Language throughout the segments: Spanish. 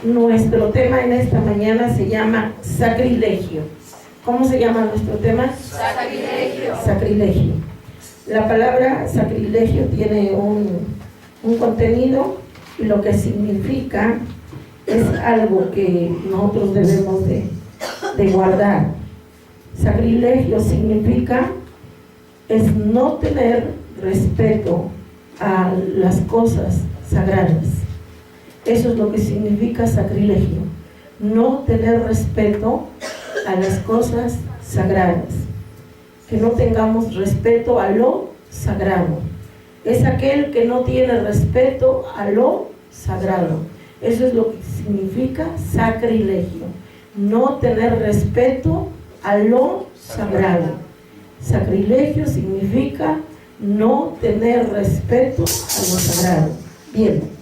Nuestro tema en esta mañana se llama sacrilegio. ¿Cómo se llama nuestro tema? Sacrilegio. Sacrilegio. La palabra sacrilegio tiene un contenido y lo que significa es algo que nosotros debemos de guardar. Sacrilegio significa es no tener respeto a las cosas sagradas. Eso es lo que significa sacrilegio, no tener respeto a las cosas sagradas, que no tengamos respeto a lo sagrado. Es aquel que no tiene respeto a lo sagrado. Eso es lo que significa sacrilegio, no tener respeto a lo sagrado. Sacrilegio significa no tener respeto a lo sagrado. Bien.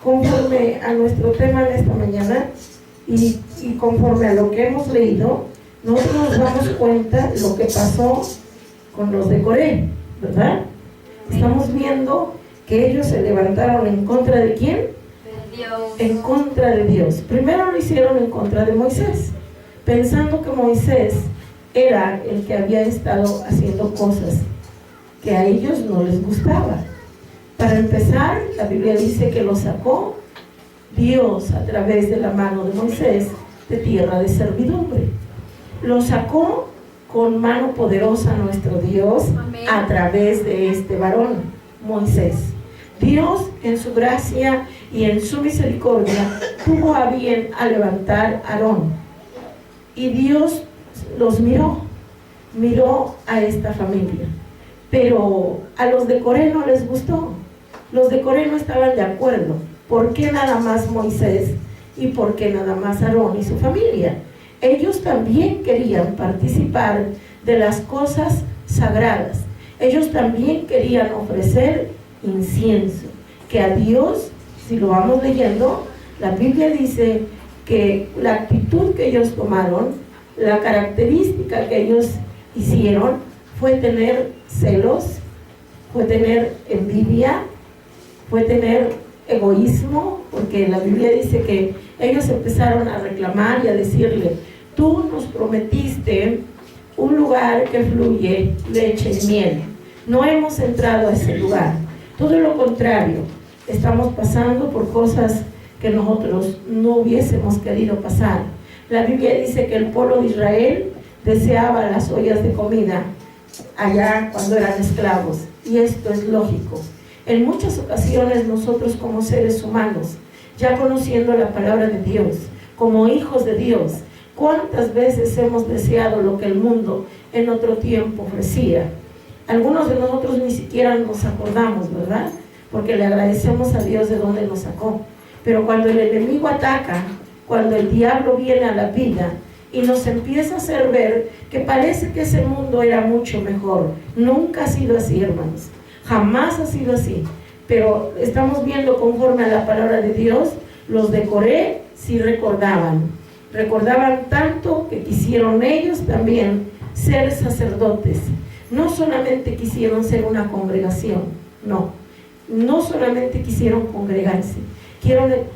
Conforme a nuestro tema de esta mañana y conforme a lo que hemos leído, nosotros nos damos cuenta de lo que pasó con los de Coré, ¿verdad? Estamos viendo que ellos se levantaron en contra de ¿quién? De Dios. En contra de Dios. Primero lo hicieron en contra de Moisés, pensando que Moisés era el que había estado haciendo cosas que a ellos no les gustaba. Para empezar, la Biblia dice que lo sacó Dios a través de la mano de Moisés de tierra de servidumbre. Lo sacó con mano poderosa nuestro Dios. Amén. A través de este varón, Moisés. Dios en su gracia y en su misericordia tuvo a bien a levantar a Aarón. Y Dios los miró a esta familia. Pero a los de Coré no les gustó. Los de Coré no estaban de acuerdo. ¿Por qué nada más Moisés y por qué nada más Aarón y su familia? Ellos también querían participar de las cosas sagradas. Ellos también querían ofrecer incienso, que a Dios, si lo vamos leyendo, la Biblia dice que la actitud que ellos tomaron, la característica que ellos hicieron, fue tener celos, fue tener envidia, fue tener egoísmo, porque la Biblia dice que ellos empezaron a reclamar y a decirle: tú nos prometiste un lugar que fluye leche y miel, no hemos entrado a ese lugar, todo lo contrario, estamos pasando por cosas que nosotros no hubiésemos querido pasar. La Biblia dice que el pueblo de Israel deseaba las ollas de comida allá cuando eran esclavos, y esto es lógico. En muchas ocasiones nosotros como seres humanos, ya conociendo la palabra de Dios, como hijos de Dios, ¿cuántas veces hemos deseado lo que el mundo en otro tiempo ofrecía? Algunos de nosotros ni siquiera nos acordamos, ¿verdad? Porque le agradecemos a Dios de dónde nos sacó. Pero cuando el enemigo ataca, cuando el diablo viene a la vida y nos empieza a hacer ver que parece que ese mundo era mucho mejor, nunca ha sido así, hermanos. Jamás ha sido así, pero estamos viendo conforme a la palabra de Dios. Los de Coré sí recordaban tanto que quisieron ellos también ser sacerdotes. No solamente quisieron ser una congregación, no solamente quisieron congregarse,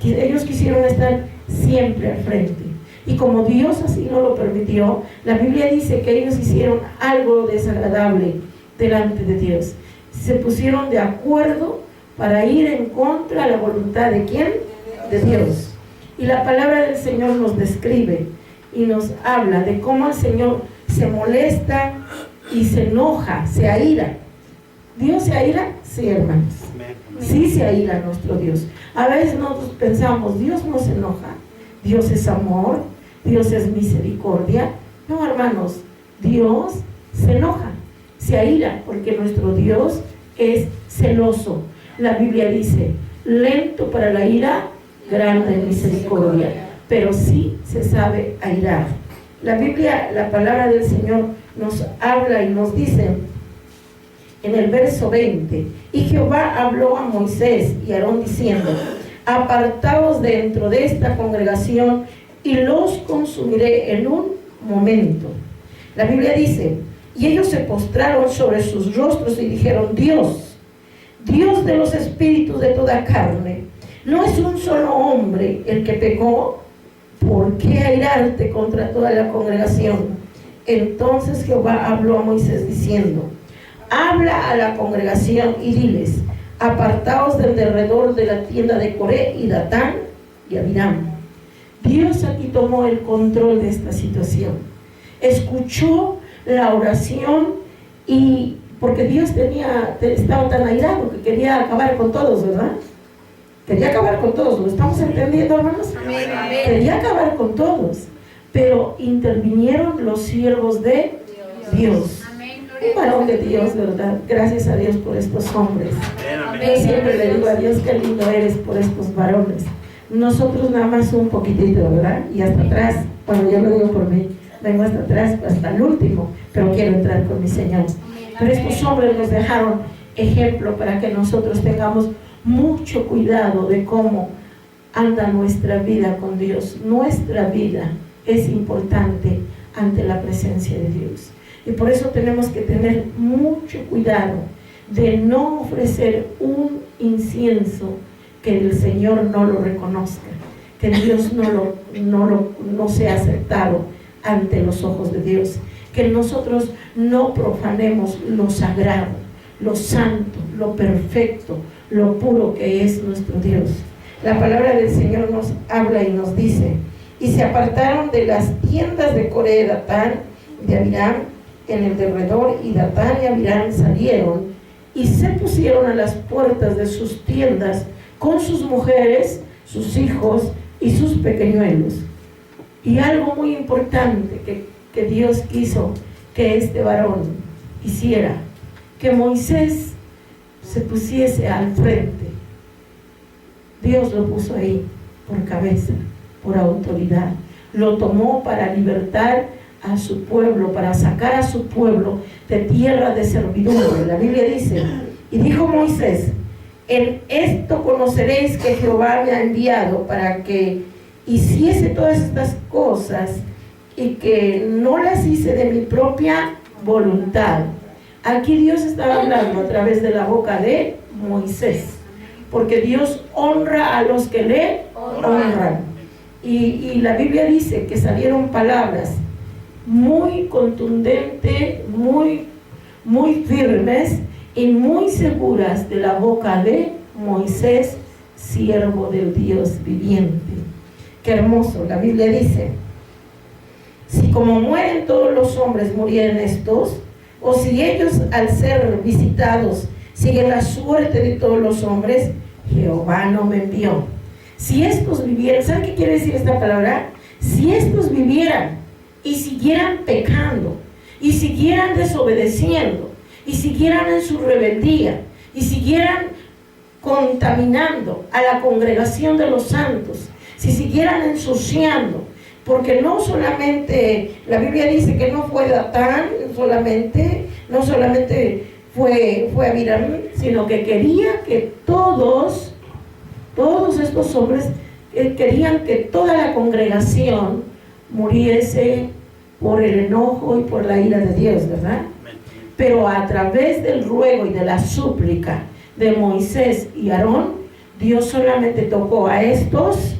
ellos quisieron estar siempre al frente. Y como Dios así no lo permitió, la Biblia dice que ellos hicieron algo desagradable delante de Dios. Se pusieron de acuerdo para ir en contra de la voluntad ¿de quién? De Dios. Y la palabra del Señor nos describe y nos habla de cómo el Señor se molesta y se enoja, se aira. ¿Dios se aira? Sí, hermanos. Sí se aira nuestro Dios. A veces nosotros pensamos, Dios no se enoja, Dios es amor, Dios es misericordia. No, hermanos, Dios se enoja, se aira, porque nuestro Dios es celoso. La Biblia dice: lento para la ira, grande en misericordia, pero sí se sabe airar. La Biblia, la palabra del Señor nos habla y nos dice en el verso 20: y Jehová habló a Moisés y a Aarón diciendo: apartaos dentro de esta congregación y los consumiré en un momento. La Biblia dice: y ellos se postraron sobre sus rostros y dijeron: Dios de los espíritus de toda carne, ¿No es un solo hombre el que pecó? ¿Por qué airarte contra toda la congregación? Entonces Jehová habló a Moisés diciendo: habla a la congregación y diles: apartaos del derredor de la tienda de Coré y Datán y Abiram. Dios aquí tomó el control de esta situación. Escuchó la oración, y porque Dios estaba tan airado que quería acabar con todos, ¿verdad? Quería acabar con todos. ¿Lo estamos entendiendo, hermanos? Amén. Quería acabar con todos, pero intervinieron los siervos de Dios. Un varón de Dios, ¿verdad? Gracias a Dios por estos hombres. Yo siempre le digo a Dios: qué lindo eres por estos varones. Nosotros nada más un poquitito, ¿verdad? Y hasta atrás, bueno, yo lo digo por mí, vengo hasta atrás, hasta el último, pero quiero entrar con mi Señor. Pero estos hombres nos dejaron ejemplo para que nosotros tengamos mucho cuidado de cómo anda nuestra vida con Dios. Nuestra vida es importante ante la presencia de Dios, y por eso tenemos que tener mucho cuidado de no ofrecer un incienso que el Señor no lo reconozca, que Dios no sea aceptado ante los ojos de Dios, que nosotros no profanemos lo sagrado, lo santo, lo perfecto, lo puro que es nuestro Dios. La palabra del Señor nos habla y nos dice: y se apartaron de las tiendas de Coré, Datán, de Abiram, en el derredor, y Datán y Abiram salieron y se pusieron a las puertas de sus tiendas con sus mujeres, sus hijos y sus pequeñuelos. Y algo muy importante que Dios quiso que este varón hiciera, que Moisés se pusiese al frente. Dios lo puso ahí por cabeza, por autoridad. Lo tomó para libertar a su pueblo, para sacar a su pueblo de tierra de servidumbre. La Biblia dice: y dijo Moisés: en esto conoceréis que Jehová me ha enviado para que hiciese todas estas cosas, y que no las hice de mi propia voluntad. Aquí Dios estaba hablando a través de la boca de Moisés, porque Dios honra a los que le honran. Y la Biblia dice que salieron palabras muy contundentes, muy firmes y muy seguras de la boca de Moisés, siervo del Dios viviente. Qué hermoso. La Biblia dice: si como mueren todos los hombres murieren estos, o si ellos al ser visitados siguen la suerte de todos los hombres, Jehová no me envió. Si estos vivieran, ¿saben qué quiere decir esta palabra? Si estos vivieran y siguieran pecando, y siguieran desobedeciendo, y siguieran en su rebeldía, y siguieran contaminando a la congregación de los santos, si siguieran ensuciando, porque no solamente, la Biblia dice que no fue Datán no solamente fue Abiram, sino que quería que todos estos hombres querían que toda la congregación muriese por el enojo y por la ira de Dios, ¿verdad? Pero a través del ruego y de la súplica de Moisés y Aarón, Dios solamente tocó a estos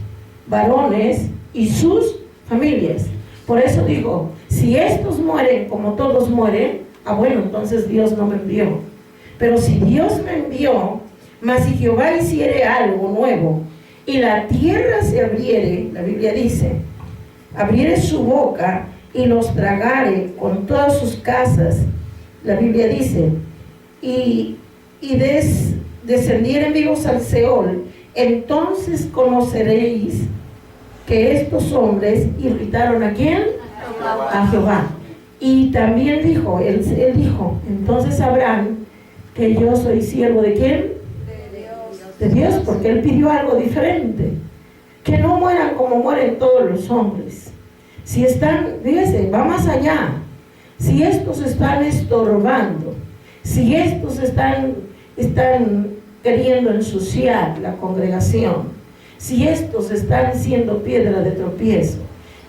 varones y sus familias. Por eso digo: si estos mueren como todos mueren, bueno, entonces Dios no me envió. Pero si Dios me envió, mas si Jehová hiciere algo nuevo y la tierra se abriere, la Biblia dice, abriere su boca y los tragare con todas sus casas, la Biblia dice, y descendieren vivos al Seol, entonces conoceréis que estos hombres irritaron ¿a quién? A Jehová. Y también dijo, él dijo, entonces sabrán que yo soy siervo ¿de quién? De Dios, porque él pidió algo diferente, que no mueran como mueren todos los hombres. Si están, fíjese, va más allá. Si estos están estorbando, si estos están queriendo ensuciar la congregación, si estos están siendo piedra de tropiezo,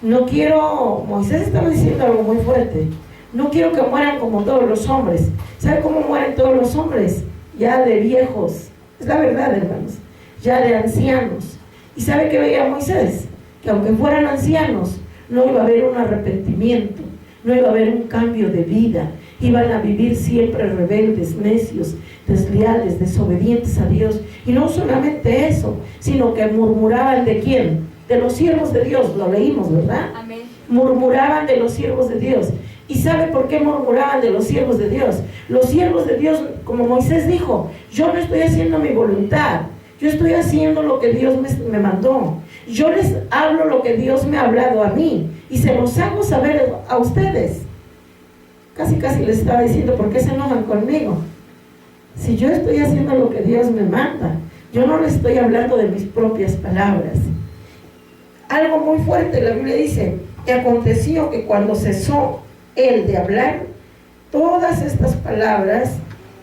no quiero, Moisés estaba diciendo algo muy fuerte, no quiero que mueran como todos los hombres. ¿Sabe cómo mueren todos los hombres? Ya de viejos. Es la verdad, hermanos. ya de ancianos. ¿Y sabe qué veía Moisés? Que aunque fueran ancianos, no iba a haber un arrepentimiento, no iba a haber un cambio de vida. Iban a vivir siempre rebeldes, necios, desleales, desobedientes a Dios. Y no solamente eso, sino que murmuraban ¿de quién? De los siervos de Dios. Lo leímos, ¿verdad? Amén. Murmuraban de los siervos de Dios. ¿Y sabe por qué murmuraban de los siervos de Dios? Los siervos de Dios, como Moisés dijo, yo no estoy haciendo mi voluntad, yo estoy haciendo lo que Dios me mandó. Yo les hablo lo que Dios me ha hablado a mí y se los hago saber a ustedes. Casi les estaba diciendo, ¿por qué se enojan conmigo? Si yo estoy haciendo lo que Dios me manda, yo no les estoy hablando de mis propias palabras. Algo muy fuerte, la Biblia dice, que aconteció que cuando cesó él de hablar todas estas palabras,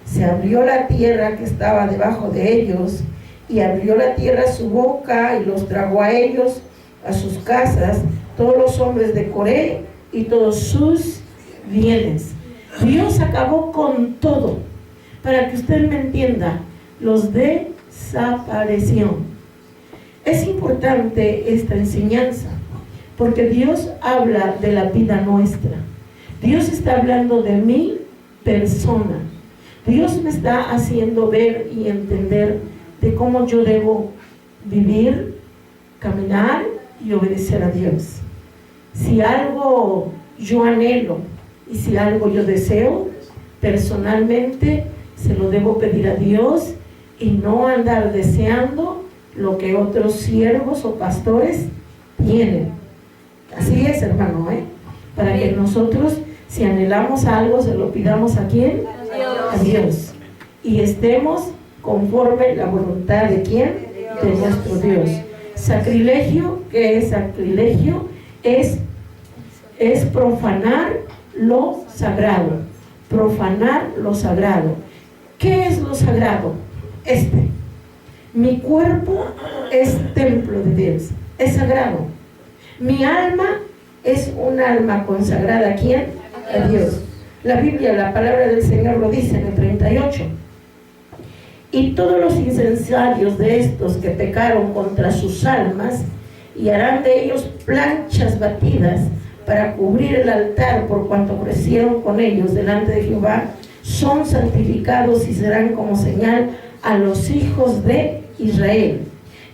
se abrió la tierra que estaba debajo de ellos, y abrió la tierra su boca y los tragó a ellos, a sus casas, todos los hombres de Coré y todos sus bienes. Dios acabó con todo. Para que usted me entienda, los desapareció. Es importante esta enseñanza, porque Dios habla de la vida nuestra. Dios está hablando de mi persona. Dios me está haciendo ver y entender de cómo yo debo vivir, caminar y obedecer a Dios. Si algo yo anhelo y si algo yo deseo, personalmente se lo debo pedir a Dios y no andar deseando lo que otros siervos o pastores tienen. Así es, hermano, para que nosotros, si anhelamos algo, se lo pidamos ¿a quién? A Dios. Y estemos conforme la voluntad de ¿quién? De nuestro Dios. Sacrilegio, ¿qué es sacrilegio? Es profanar lo sagrado. Profanar lo sagrado. ¿Qué es lo sagrado? Mi cuerpo es templo de Dios, es sagrado. Mi alma es un alma consagrada ¿a quién? A Dios. La Biblia, la palabra del Señor lo dice en el 38. Y todos los incensarios de estos que pecaron contra sus almas, y harán de ellos planchas batidas para cubrir el altar, por cuanto ofrecieron con ellos delante de Jehová, son santificados y serán como señal a los hijos de Israel.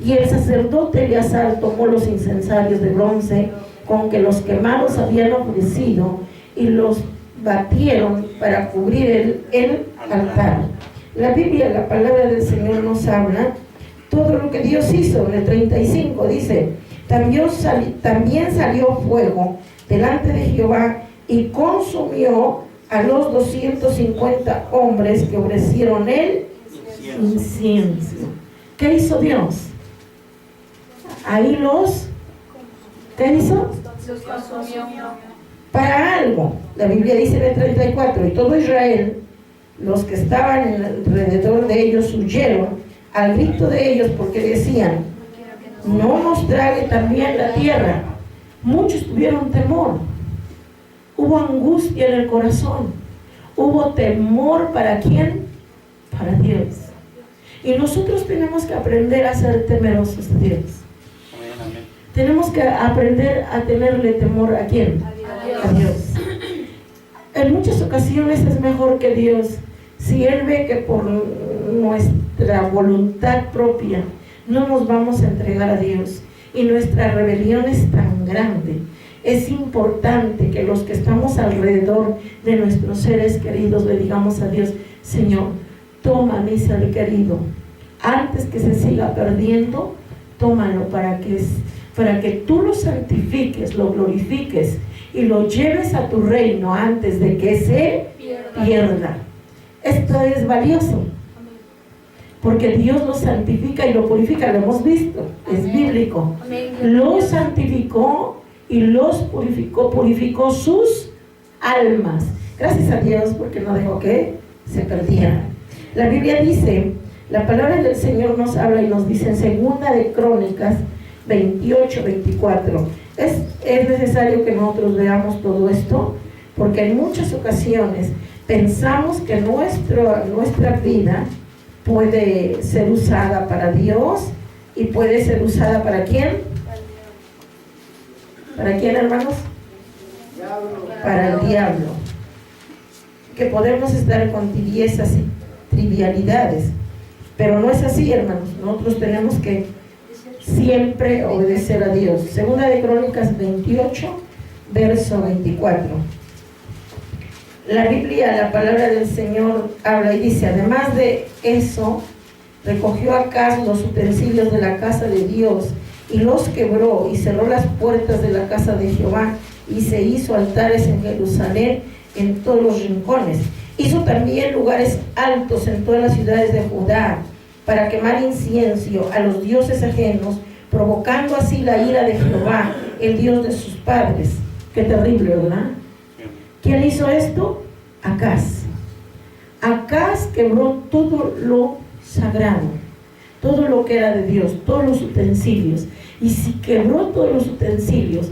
Y el sacerdote Eleazar tomó los incensarios de bronce con que los quemados habían ofrecido y los batieron para cubrir el altar. La Biblia, la palabra del Señor nos habla todo lo que Dios hizo. En el 35 dice, también salió fuego delante de Jehová y consumió a los 250 hombres que ofrecieron el incienso. ¿Qué hizo Dios? Ahí ¿qué hizo? Los consumió. Para algo. La Biblia dice en el 34, y todo Israel, los que estaban alrededor de ellos, huyeron al grito de ellos, porque decían, no nos trague también la tierra. Muchos tuvieron temor. Hubo angustia en el corazón. Hubo temor ¿para quién? Para Dios. Y nosotros tenemos que aprender a ser temerosos de Dios. Tenemos que aprender a tenerle temor ¿a quién? A Dios. En muchas ocasiones es mejor que Dios, si Él ve que por nuestra voluntad propia no nos vamos a entregar a Dios y nuestra rebelión es tan grande, es importante que los que estamos alrededor de nuestros seres queridos le digamos a Dios, Señor, toma mi ser querido, antes que se siga perdiendo, tómalo para que tú lo santifiques, lo glorifiques y lo lleves a tu reino antes de que se pierda. Esto es valioso, porque Dios lo santifica y lo purifica, lo hemos visto, es bíblico. Lo santificó y los purificó sus almas. Gracias a Dios porque no dejó que se perdieran. La Biblia dice, la palabra del Señor nos habla y nos dice en Segunda de Crónicas 28, 24. Es necesario que nosotros veamos todo esto, porque en muchas ocasiones pensamos que nuestra vida puede ser usada para Dios y puede ser usada ¿para quién? ¿Para quién, hermanos? Para el diablo. Que podemos estar con tibiezas y trivialidades, pero no es así, hermanos. Nosotros tenemos que siempre obedecer a Dios. Segunda de Crónicas 28, verso 24. La Biblia, la palabra del Señor habla y dice: además de eso, recogió Acaz los utensilios de la casa de Dios y los quebró y cerró las puertas de la casa de Jehová y se hizo altares en Jerusalén en todos los rincones. Hizo también lugares altos en todas las ciudades de Judá para quemar incienso a los dioses ajenos, provocando así la ira de Jehová, el Dios de sus padres. Qué terrible, ¿verdad? ¿Quién hizo esto? Acaz. Acaz quebró todo lo sagrado, todo lo que era de Dios, todos los utensilios. Y si quebró todos los utensilios,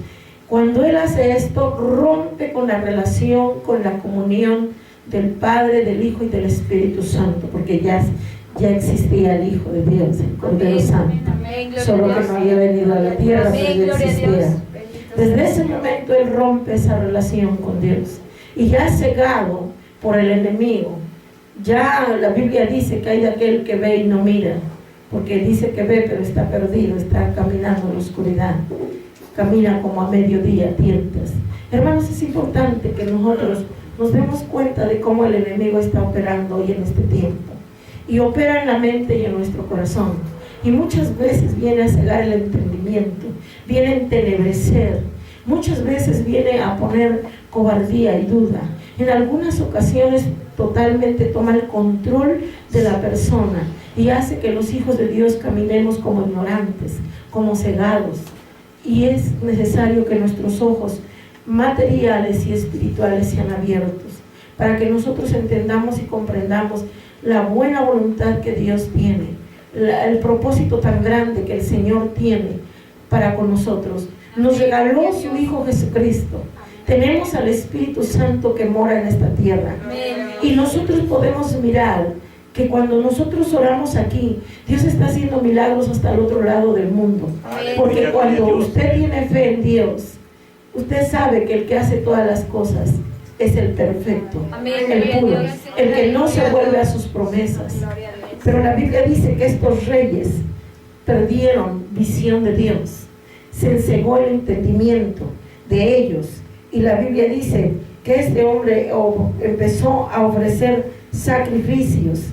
cuando él hace esto, rompe con la relación, con la comunión del Padre, del Hijo y del Espíritu Santo, porque ya existía el Hijo de Dios, el Cordero Santo, solo que no había venido a la tierra, pero ya existía. Desde ese momento él rompe esa relación con Dios y ya cegado por el enemigo. Ya la Biblia dice que hay de aquel que ve y no mira, porque dice que ve pero está perdido, está caminando en la oscuridad, camina como a mediodía, tientas. Hermanos, es importante que nosotros nos demos cuenta de cómo el enemigo está operando hoy en este tiempo, y opera en la mente y en nuestro corazón, y muchas veces viene a cegar el entendimiento, viene a entenebrecer, muchas veces viene a poner cobardía y duda. En algunas ocasiones totalmente toma el control de la persona y hace que los hijos de Dios caminemos como ignorantes, como cegados. Y es necesario que nuestros ojos materiales y espirituales sean abiertos para que nosotros entendamos y comprendamos la buena voluntad que Dios tiene, el propósito tan grande que el Señor tiene para con nosotros. Nos regaló su Hijo Jesucristo. Tenemos al Espíritu Santo que mora en esta tierra. Y nosotros podemos mirar que cuando nosotros oramos aquí, Dios está haciendo milagros hasta el otro lado del mundo. Porque cuando usted tiene fe en Dios, usted sabe que el que hace todas las cosas es el perfecto, el puro, el que no se vuelve a sus promesas. Pero la Biblia dice que estos reyes perdieron visión de Dios, se encegó el entendimiento de ellos, y la Biblia dice que este hombre empezó a ofrecer sacrificios,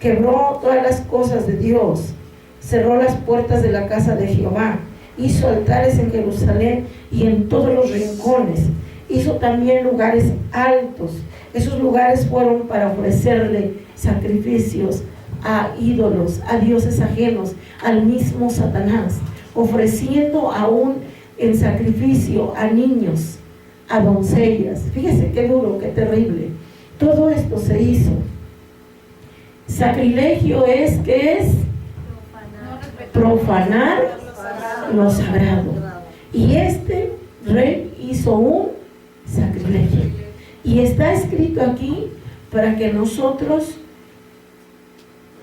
quebró todas las cosas de Dios, cerró las puertas de la casa de Jehová, hizo altares en Jerusalén y en todos los rincones, hizo también lugares altos. Esos lugares fueron para ofrecerle sacrificios a ídolos, a dioses ajenos, al mismo Satanás, ofreciendo aún en sacrificio a niños, a doncellas. Fíjese qué duro, qué terrible. Todo esto se hizo. Sacrilegio es, ¿qué es? Profanar lo sagrado. Y este rey hizo un sacrilegio. Y está escrito aquí para que nosotros,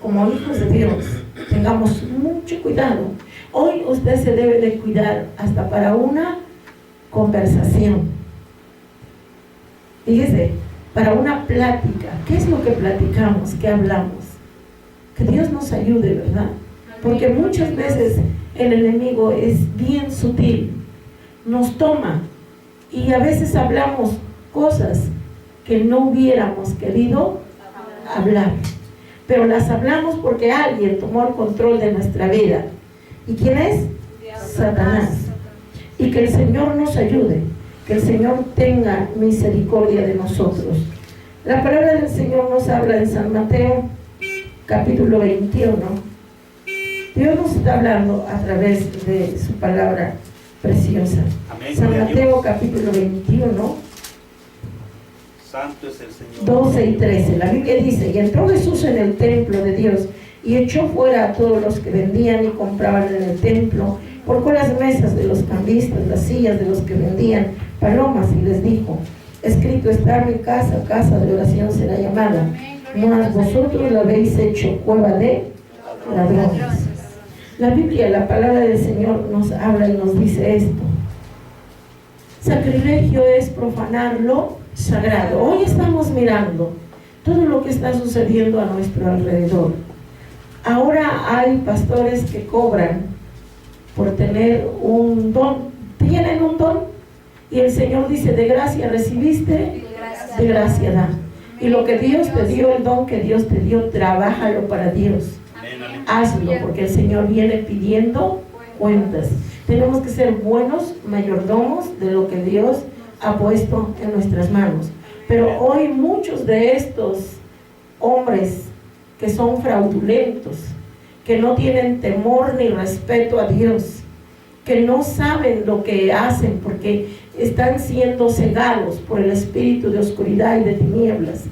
como hijos de Dios, tengamos mucho cuidado. Hoy usted se debe de cuidar hasta para una conversación. Fíjese, para una plática. ¿Qué es lo que platicamos? ¿Qué hablamos? Que Dios nos ayude, ¿verdad? Porque muchas veces el enemigo es bien sutil, nos toma y a veces hablamos cosas que no hubiéramos querido hablar, pero las hablamos porque alguien tomó el control de nuestra vida. ¿Y quién es? Satanás. Y que el Señor nos ayude, que el Señor tenga misericordia de nosotros. La palabra del Señor nos habla en San Mateo capítulo 21. Dios nos está hablando a través de su palabra preciosa. Amén. San Mateo capítulo 21, Santo es el Señor. 12 y 13. La Biblia dice: y entró Jesús en el templo de Dios y echó fuera a todos los que vendían y compraban en el templo, porcó las mesas de los cambistas, las sillas de los que vendían palomas, y les dijo: escrito está: mi casa, casa de oración será llamada, mas vosotros la habéis hecho cueva de ladrones. La Biblia, la palabra del Señor nos habla y nos dice esto. Sacrilegio es profanar lo sagrado. Hoy estamos mirando todo lo que está sucediendo a nuestro alrededor. Ahora hay pastores que cobran por tener un don. Tienen un don y el Señor dice: de gracia recibiste, de gracia da. Y lo que Dios te dio, el don que Dios te dio, trabájalo para Dios. Hazlo, porque el Señor viene pidiendo cuentas. Tenemos que ser buenos mayordomos de lo que Dios ha puesto en nuestras manos. Pero hoy muchos de estos hombres que son fraudulentos, que no tienen temor ni respeto a Dios, que no saben lo que hacen porque están siendo cegados por el espíritu de oscuridad y de tinieblas,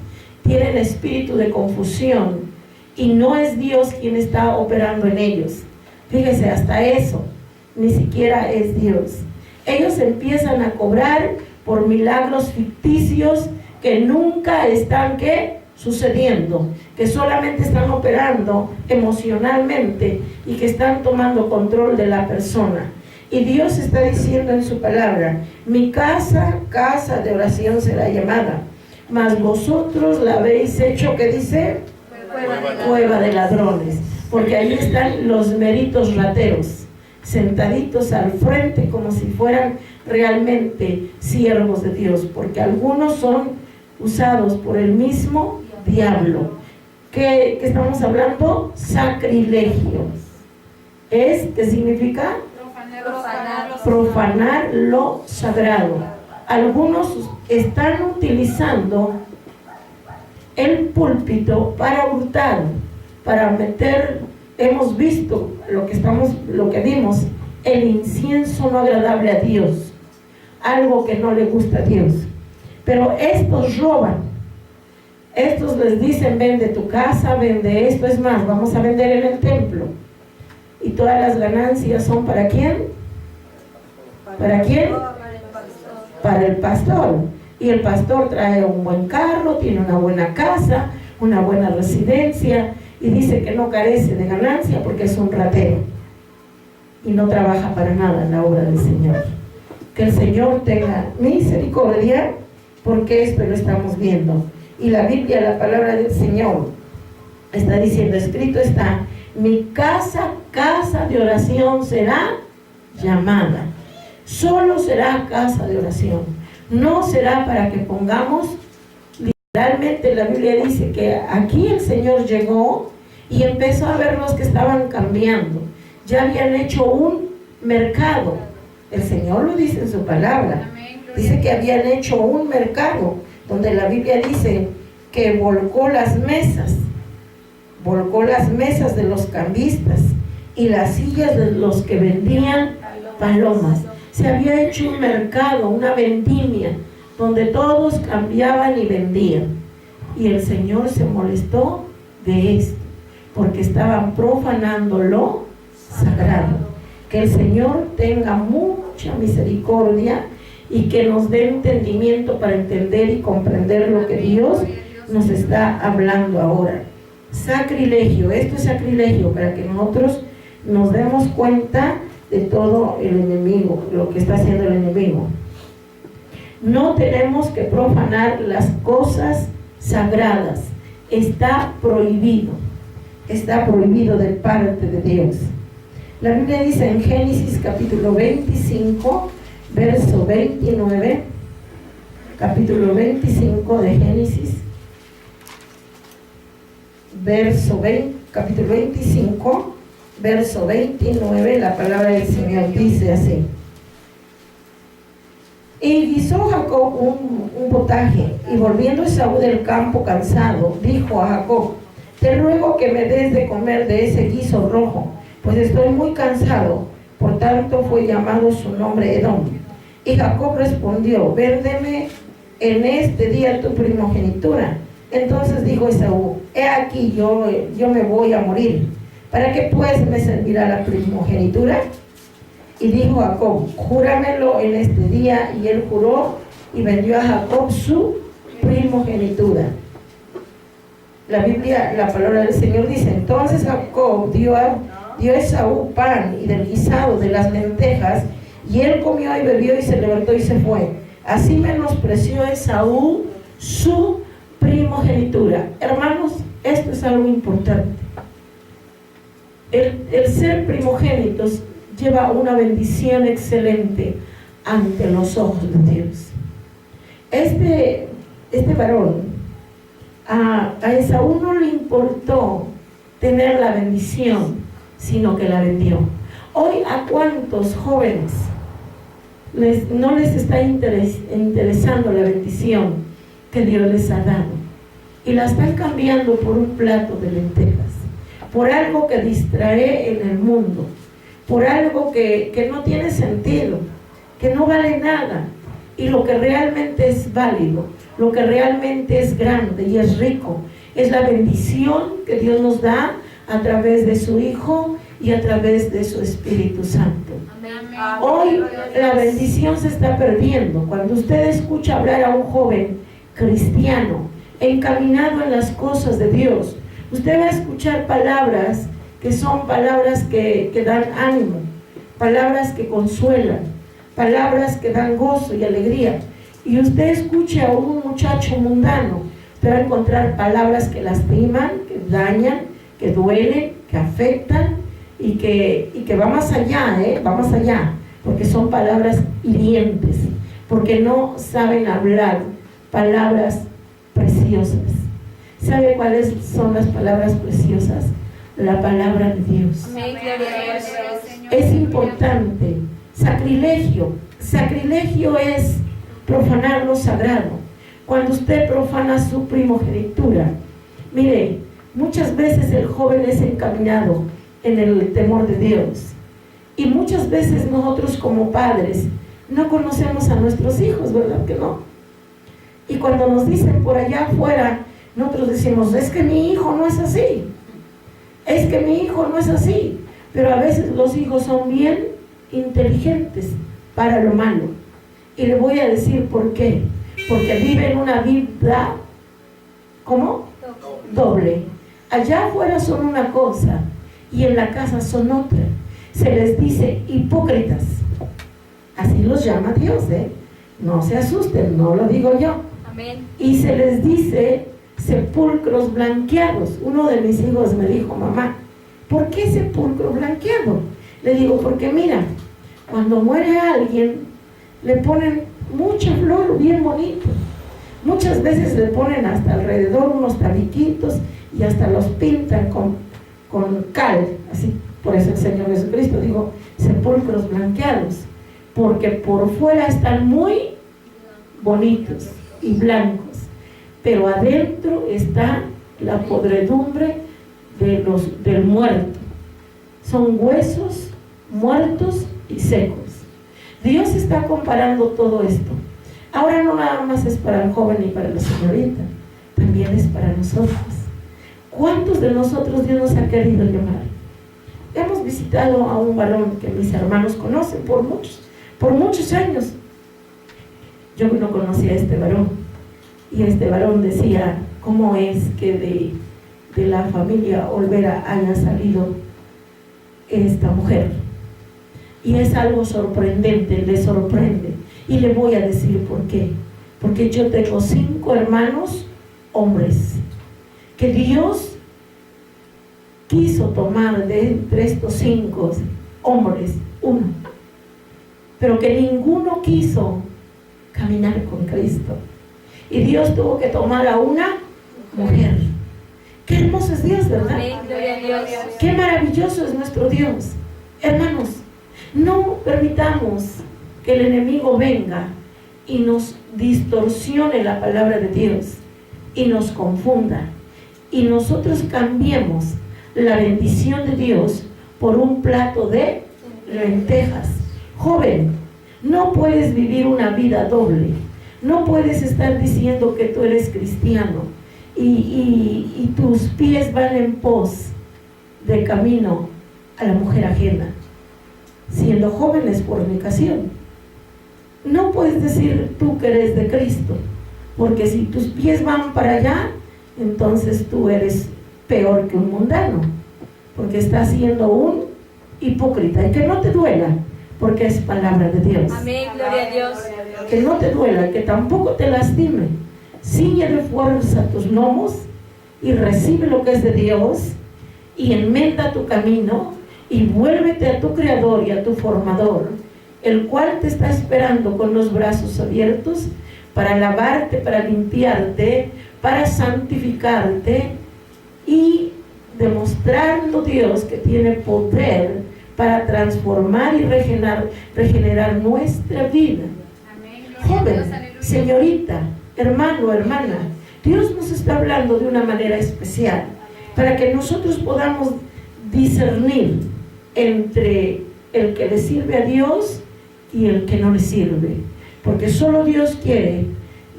tienen espíritu de confusión y no es Dios quien está operando en ellos. Fíjese, hasta eso ni siquiera es Dios. Ellos empiezan a cobrar por milagros ficticios que nunca están sucediendo, que solamente están operando emocionalmente y que están tomando control de la persona. Y Dios está diciendo en su palabra: mi casa, casa de oración será llamada, mas vosotros la habéis hecho, ¿qué dice? Cueva de ladrones. Porque ahí están los meritos rateros, sentaditos al frente como si fueran realmente siervos de Dios, porque algunos son usados por el mismo diablo. ¿Qué estamos hablando? Sacrilegio. ¿Qué significa? Profanar lo sagrado. Algunos están utilizando el púlpito para hurtar, para meter. Hemos visto lo que vimos, el incienso no agradable a Dios, algo que no le gusta a Dios. Pero estos roban. Estos les dicen: vende tu casa, vende esto. Es más, vamos a vender en el templo. Y todas las ganancias son ¿para quién? ¿Para quién? Para el pastor. Y el pastor trae un buen carro, tiene una buena casa, una buena residencia, y dice que no carece de ganancia porque es un ratero y no trabaja para nada en la obra del Señor. Que el Señor tenga misericordia, porque esto lo estamos viendo. Y la Biblia, la palabra del Señor, está diciendo, escrito está: mi casa, casa de oración será llamada. Solo será casa de oración. No será para que pongamos. Literalmente la Biblia dice que aquí el Señor llegó y empezó a ver los que estaban cambiando. Ya habían hecho un mercado. El Señor lo dice en su palabra. Dice que habían hecho un mercado, donde la Biblia dice que volcó las mesas de los cambistas y las sillas de los que vendían palomas. Se había hecho un mercado, una vendimia, donde todos cambiaban y vendían. Y el Señor se molestó de esto, porque estaban profanando lo sagrado. Que el Señor tenga mucha misericordia y que nos dé entendimiento para entender y comprender lo que Dios nos está hablando ahora. Sacrilegio, esto es sacrilegio, para que nosotros nos demos cuenta de todo el enemigo, lo que está haciendo el enemigo. No tenemos que profanar las cosas sagradas. Está prohibido de parte de Dios. La Biblia dice en Génesis capítulo 25, verso 29, capítulo 25 de Génesis, capítulo 25, verso 29, la palabra del Señor dice así: y guisó Jacob un potaje, y volviendo Esaú del campo cansado, dijo a Jacob: te ruego que me des de comer de ese guiso rojo, pues estoy muy cansado. Por tanto fue llamado su nombre Edom. Y Jacob respondió: véndeme en este día tu primogenitura. Entonces dijo Esaú: he aquí, yo me voy a morir. ¿Para qué pues me servirá la primogenitura? Y dijo Jacob: júramelo en este día. Y él juró y vendió a Jacob su primogenitura. La Biblia, la palabra del Señor dice: entonces Jacob dio a Esaú pan y del guisado de las lentejas, y él comió y bebió y se levantó y se fue. Así menospreció Esaú su primogenitura. Hermanos, esto es algo importante. El ser primogénitos lleva una bendición excelente ante los ojos de Dios. Este varón, a Esaú no le importó tener la bendición, sino que la vendió. Hoy, ¿a cuántos jóvenes no les está interesando la bendición que Dios les ha dado? Y la están cambiando por un plato de lentejas, por algo que distrae en el mundo, por algo que no tiene sentido, que no vale nada. Y lo que realmente es válido, lo que realmente es grande y es rico, es la bendición que Dios nos da a través de su Hijo y a través de su Espíritu Santo. Amén. Hoy la bendición se está perdiendo. Cuando usted escucha hablar a un joven cristiano encaminado en las cosas de Dios, usted va a escuchar palabras que son palabras que dan ánimo, palabras que consuelan, palabras que dan gozo y alegría. Y usted escucha a un muchacho mundano, usted va a encontrar palabras que lastiman, que dañan, que duelen, que afectan y que va más allá, va más allá, porque son palabras hirientes, porque no saben hablar palabras preciosas. ¿Sabe cuáles son las palabras preciosas? La palabra de Dios. Amén. Es importante. Sacrilegio. Sacrilegio es profanar lo sagrado. Cuando usted profana su primogenitura, mire, muchas veces el joven es encaminado en el temor de Dios, y muchas veces nosotros como padres no conocemos a nuestros hijos, ¿verdad que no? Y cuando nos dicen por allá afuera, nosotros decimos: es que mi hijo no es así, es que mi hijo no es así. Pero a veces los hijos son bien inteligentes para lo malo. Y le voy a decir por qué. Porque viven una vida, ¿cómo? Doble. Allá afuera son una cosa y en la casa son otra. Se les dice hipócritas. Así los llama Dios, No se asusten, no lo digo yo. Amén. Y se les dice sepulcros blanqueados. Uno de mis hijos me dijo: mamá, ¿por qué sepulcro blanqueado? Le digo: porque mira, cuando muere alguien le ponen mucha flor bien bonito. Muchas veces le ponen hasta alrededor unos tabiquitos y hasta los pintan con cal. Así, por eso el Señor Jesucristo dijo sepulcros blanqueados, porque por fuera están muy bonitos y blancos, pero adentro está la podredumbre del muerto. Son huesos muertos y secos. Dios está comparando todo esto. Ahora no nada más es para el joven y para la señorita, también es para nosotros. ¿Cuántos de nosotros Dios nos ha querido llamar? Hemos visitado a un varón que mis hermanos conocen por muchos años. Yo no conocía a este varón, y este varón decía: ¿cómo es que de la familia Olvera haya salido esta mujer? Y es algo sorprendente, le sorprende. Y le voy a decir por qué. Porque yo tengo 5 hermanos hombres que Dios quiso tomar de entre estos 5 hombres uno, pero que ninguno quiso caminar con Cristo, y Dios tuvo que tomar a una mujer. Qué hermoso es Dios, ¿verdad? Amén. Gloria a Dios. Qué maravilloso es nuestro Dios. Hermanos, no permitamos que el enemigo venga y nos distorsione la palabra de Dios y nos confunda, y nosotros cambiemos la bendición de Dios por un plato de lentejas. Joven, no puedes vivir una vida doble. No puedes estar diciendo que tú eres cristiano y tus pies van en pos de camino a la mujer ajena. Siendo joven es fornicación. No puedes decir tú que eres de Cristo, porque si tus pies van para allá, entonces tú eres peor que un mundano, porque estás siendo un hipócrita. Y que no te duela, porque es palabra de Dios. Amén, gloria a Dios. Que no te duela, que tampoco te lastime. Ciñe de fuerza tus lomos y recibe lo que es de Dios y enmenda tu camino y vuélvete a tu Creador y a tu Formador, el cual te está esperando con los brazos abiertos para lavarte, para limpiarte, para santificarte y demostrando, Dios, que tiene poder para transformar y regenerar nuestra vida. Joven, señorita, hermano, hermana, Dios nos está hablando de una manera especial para que nosotros podamos discernir entre el que le sirve a Dios y el que no le sirve, porque solo Dios quiere,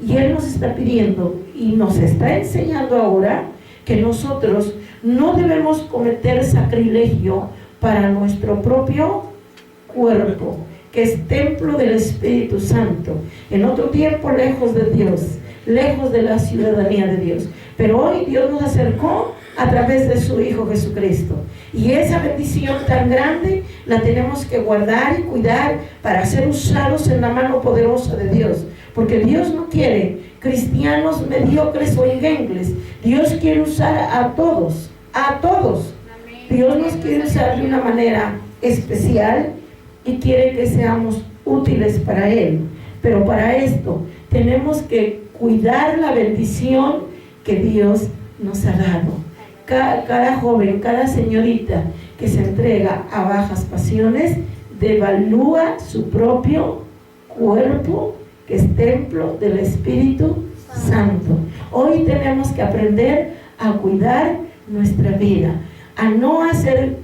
y Él nos está pidiendo y nos está enseñando ahora que nosotros no debemos cometer sacrilegio para nuestro propio cuerpo, que es templo del Espíritu Santo. En otro tiempo lejos de Dios, lejos de la ciudadanía de Dios, pero hoy Dios nos acercó a través de su Hijo Jesucristo, y esa bendición tan grande la tenemos que guardar y cuidar para ser usados en la mano poderosa de Dios, porque Dios no quiere cristianos mediocres o ingentes. Dios quiere usar a todos, a todos. Dios nos quiere usar de una manera especial y quiere que seamos útiles para Él. Pero para esto tenemos que cuidar la bendición que Dios nos ha dado. Cada joven, cada señorita que se entrega a bajas pasiones devalúa su propio cuerpo, que es templo del Espíritu Santo. Hoy tenemos que aprender a cuidar nuestra vida, a no hacer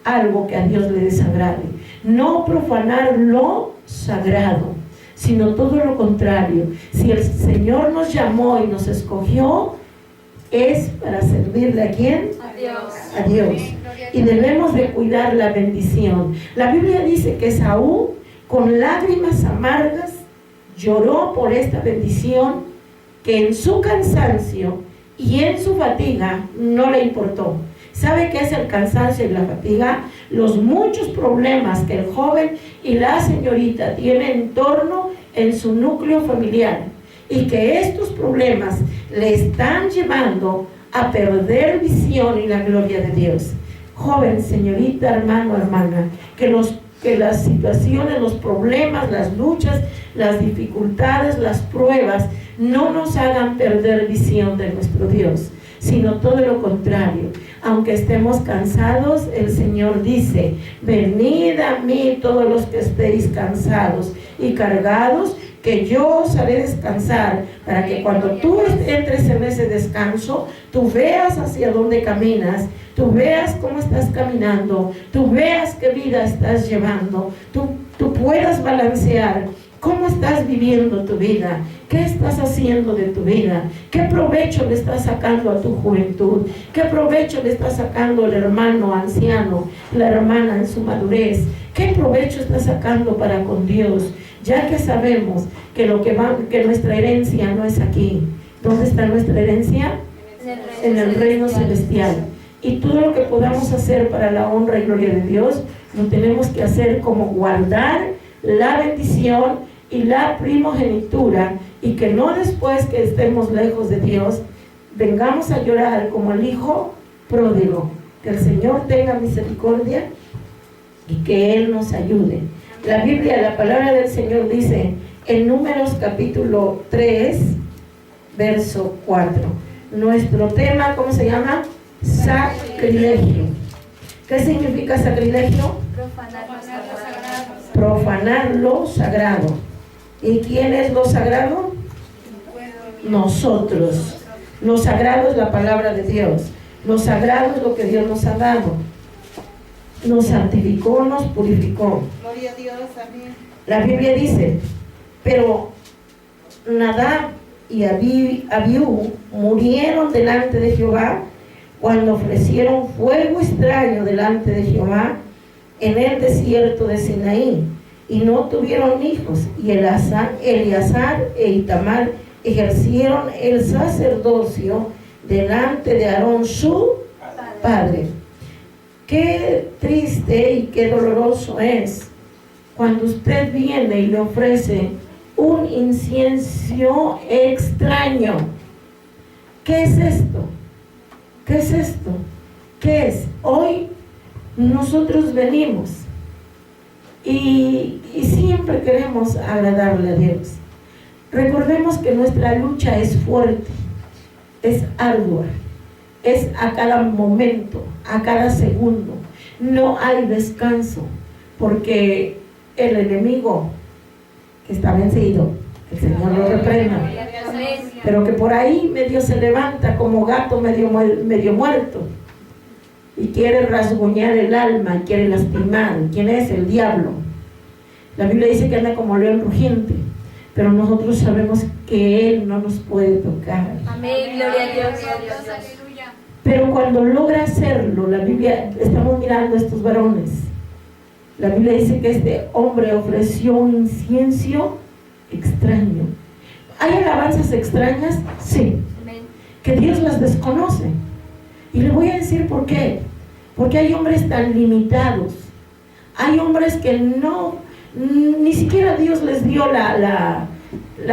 algo que a Dios le desagrade, no profanar lo sagrado, sino todo lo contrario. Si el Señor nos llamó y nos escogió, es para servirle ¿a quién? A Dios. A Dios. Y debemos de cuidar la bendición. La Biblia dice que Esaú, con lágrimas amargas, lloró por esta bendición que en su cansancio y en su fatiga no le importó. ¿Sabe qué es el cansancio y la fatiga? Los muchos problemas que el joven y la señorita tienen en torno en su núcleo familiar, y que estos problemas le están llevando a perder visión y la gloria de Dios. Joven, señorita, hermano, hermana, que las situaciones, los problemas, las luchas, las dificultades, las pruebas no nos hagan perder visión de nuestro Dios, sino todo lo contrario. Aunque estemos cansados, el Señor dice: venid a mí todos los que estéis cansados y cargados, que yo os haré descansar, para que cuando tú entres en ese descanso, tú veas hacia dónde caminas, tú veas cómo estás caminando, tú veas qué vida estás llevando, tú puedas balancear cómo estás viviendo tu vida, qué estás haciendo de tu vida, qué provecho le estás sacando a tu juventud, qué provecho le está sacando el hermano anciano, la hermana en su madurez, qué provecho está sacando para con Dios, ya que sabemos que que nuestra herencia no es aquí. ¿Dónde está nuestra herencia? En el reino celestial. Y todo lo que podamos hacer para la honra y gloria de Dios, lo tenemos que hacer como guardar la bendición y la primogenitura, y que no después que estemos lejos de Dios vengamos a llorar como el hijo pródigo. Que el Señor tenga misericordia y que Él nos ayude. La Biblia, la palabra del Señor dice en Números capítulo 3 verso 4, nuestro tema, ¿cómo se llama? Sacrilegio. ¿Qué significa sacrilegio? Profanar lo sagrado. ¿Y quién es lo sagrado? Nosotros. Lo sagrado es la palabra de Dios. Lo sagrado es lo que Dios nos ha dado. Nos santificó, nos purificó. Gloria a Dios, amén. La Biblia dice: pero Nadab y Abiú murieron delante de Jehová cuando ofrecieron fuego extraño delante de Jehová en el desierto de Sinaí, y no tuvieron hijos. Y Eleazar e Itamar ejercieron el sacerdocio delante de Aarón su padre. Qué triste y qué doloroso es cuando usted viene y le ofrece un incienso extraño. ¿Qué es esto? ¿Qué es esto? ¿Qué es? Hoy nosotros venimos y siempre queremos agradarle a Dios. Recordemos que nuestra lucha es fuerte, es ardua, es a cada momento, a cada segundo. No hay descanso, porque el enemigo que está vencido, el Señor lo reprenda, pero que por ahí medio se levanta como gato medio muerto y quiere rasguñar el alma, y quiere lastimar. ¿Quién es? El diablo. La Biblia dice que anda como león rugiente, pero nosotros sabemos que Él no nos puede tocar. Amén, gloria a Dios. Pero cuando logra hacerlo, la Biblia, estamos mirando a estos varones, la Biblia dice que este hombre ofreció un incienso extraño. ¿Hay alabanzas extrañas? Sí. Amén. Que Dios las desconoce. Y le voy a decir por qué. Porque hay hombres tan limitados. Hay hombres que ni siquiera Dios les dio la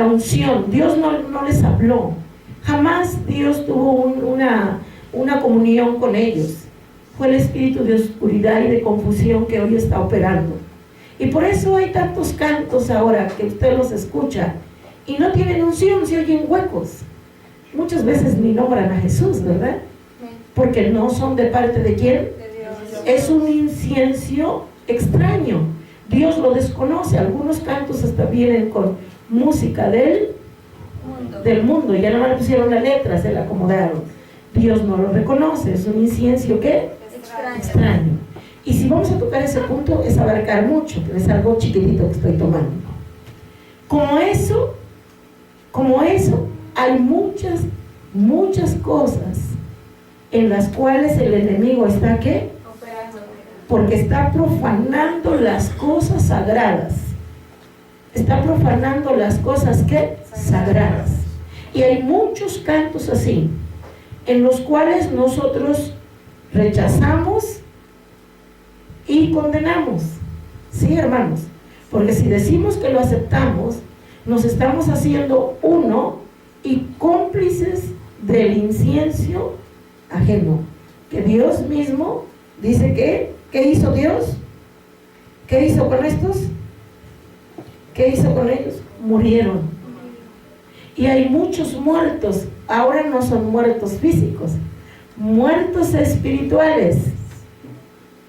unción. Dios no les habló. Jamás Dios tuvo una comunión con ellos. Fue el espíritu de oscuridad y de confusión que hoy está operando. Y por eso hay tantos cantos ahora que usted los escucha y no tienen unción, se oyen huecos. Muchas veces ni nombran a Jesús, ¿verdad? Porque no son de parte de quién. De Dios. Es un incienso extraño. Dios lo desconoce. Algunos cantos hasta vienen con música del mundo. Ya no le pusieron la letra, se la acomodaron. Dios no lo reconoce. Es un incienso ¿qué? Extraño. Y si vamos a tocar ese punto es abarcar mucho, pero es algo chiquitito que estoy tomando. Como eso hay muchas cosas en las cuales el enemigo está ¿qué? Operando. Porque está profanando las cosas sagradas. Está profanando las cosas ¿qué? Sagradas. Y hay muchos cantos así, en los cuales nosotros rechazamos y condenamos. Sí, hermanos, porque si decimos que lo aceptamos, nos estamos haciendo uno y cómplices del incienso ajeno, que Dios mismo dice que, ¿qué hizo Dios? ¿Qué hizo con estos? ¿Qué hizo con ellos? Murieron. Y hay muchos muertos, ahora no son muertos físicos, muertos espirituales.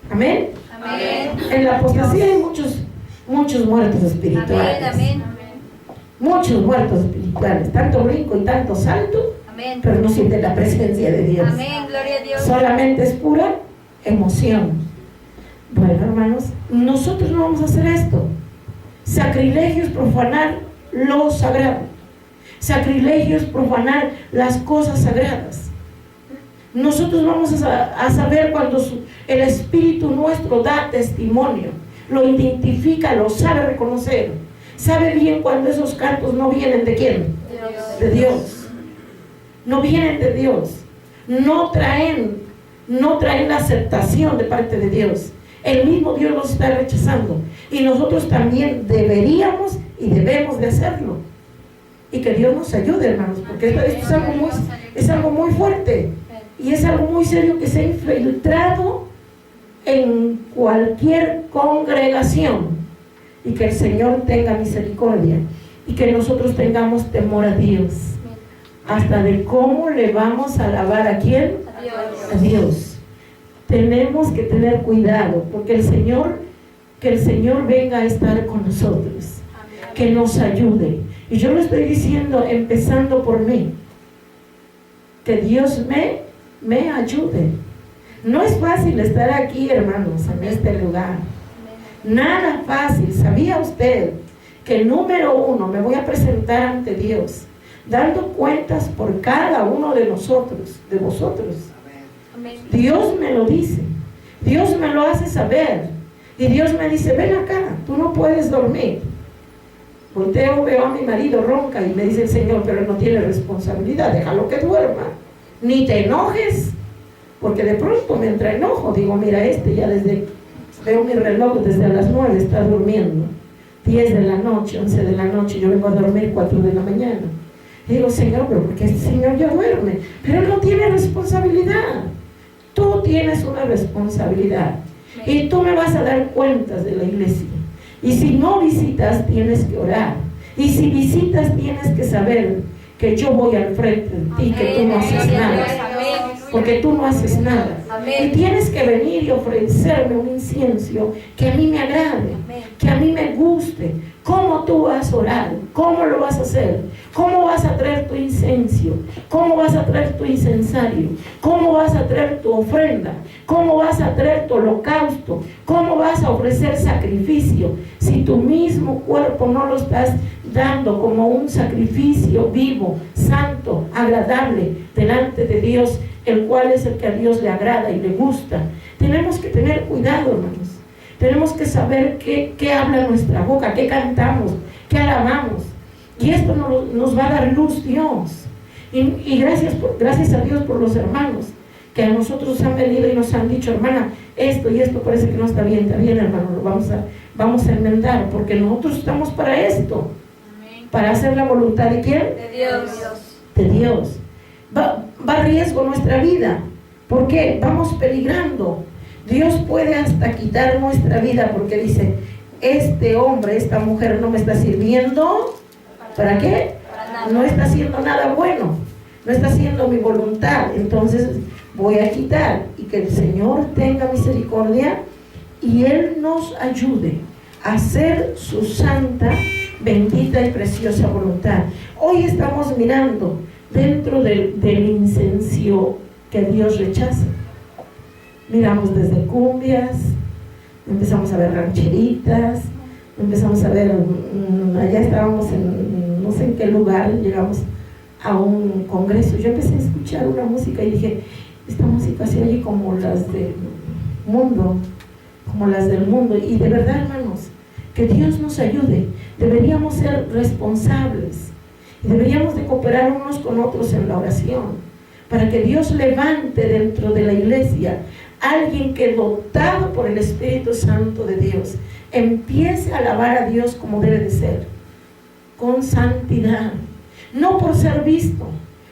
Amén. Amén. En la apostasía hay muchos muertos espirituales. Amén. Muchos muertos espirituales, tanto brinco y tanto salto, Amén. pero no sienten la presencia de Dios. Amén, gloria a Dios. Solamente es pura emoción. Bueno, hermanos, nosotros no vamos a hacer esto. Sacrilegio es profanar lo sagrado. Sacrilegio es profanar las cosas sagradas. Nosotros vamos a saber cuando el Espíritu nuestro da testimonio, lo identifica, lo sabe reconocer, sabe bien cuando esos cantos no vienen de quién, Dios. de Dios, no vienen de Dios, no traen la aceptación de parte de Dios. El mismo Dios los está rechazando y nosotros también deberíamos y debemos de hacerlo. Y que Dios nos ayude, hermanos, porque esto es algo muy fuerte y es algo muy serio que se ha infiltrado en cualquier congregación. Y que el Señor tenga misericordia y que nosotros tengamos temor a Dios, hasta de cómo le vamos a alabar a quién, a Dios. Tenemos que tener cuidado, porque que el Señor venga a estar con nosotros, que nos ayude. Y yo lo estoy diciendo empezando por mí, que Dios me ayude. No es fácil estar aquí, hermanos, en este lugar. Nada fácil. ¿Sabía usted que número uno me voy a presentar ante Dios dando cuentas por cada uno de nosotros, de vosotros? Amén. Dios me lo dice, Dios me lo hace saber y Dios me dice: ven acá, tú no puedes dormir. Volteo, veo a mi marido ronca y me dice el Señor: pero él no tiene responsabilidad, déjalo que duerma. ni te enojes, porque de pronto me entra enojo. Digo, mira, ya veo mi reloj desde las 9, está durmiendo. 10 de la noche, 11 de la noche, yo vengo a dormir 4 de la mañana. Y digo, Señor, pero ¿por qué este Señor ya duerme? Pero Él no tiene responsabilidad. Tú tienes una responsabilidad. Y tú me vas a dar cuentas de la iglesia. Y si no visitas, tienes que orar. Y si visitas, tienes que saber que yo voy al frente de ti, que tú no haces nada. Porque tú no haces nada. Y tienes que venir y ofrecerme un incienso que a mí me agrade, que a mí me guste. ¿Cómo tú vas a orar? ¿Cómo lo vas a hacer? ¿Cómo vas a traer tu incienso? ¿Cómo vas a traer tu incensario? ¿Cómo vas a traer tu ofrenda? ¿Cómo vas a traer tu holocausto? ¿Cómo vas a ofrecer sacrificio si tu mismo cuerpo no lo estás dando como un sacrificio vivo, santo, agradable delante de Dios, el cual es el que a Dios le agrada y le gusta? Tenemos que tener cuidado, hermanos. Tenemos que saber qué habla nuestra boca, qué cantamos, qué alabamos. Y esto nos va a dar luz Dios. Y gracias a Dios por los hermanos que a nosotros han venido y nos han dicho, hermana, esto y esto parece que no está bien, hermano, lo vamos a enmendar, porque nosotros estamos para esto. Amén. Para hacer la voluntad de ¿quién? De Dios. De Dios. Va a riesgo nuestra vida. ¿Por qué? Vamos peligrando. Dios puede hasta quitar nuestra vida porque dice, este hombre, esta mujer no me está sirviendo. ¿Para qué? No está haciendo nada bueno, no está haciendo mi voluntad, entonces voy a quitar. Y que el Señor tenga misericordia y Él nos ayude a hacer su santa, bendita y preciosa voluntad. Hoy estamos mirando dentro del incenso que Dios rechaza. Miramos desde cumbias, empezamos a ver rancheritas, empezamos a ver, allá estábamos no sé en qué lugar, llegamos a un congreso. Yo empecé a escuchar una música y dije, esta música se oye como las del mundo, y de verdad, hermanos, que Dios nos ayude. Deberíamos ser responsables y deberíamos de cooperar unos con otros en la oración, para que Dios levante dentro de la iglesia alguien que, dotado por el Espíritu Santo de Dios, empiece a alabar a Dios como debe de ser, con santidad, no por ser visto,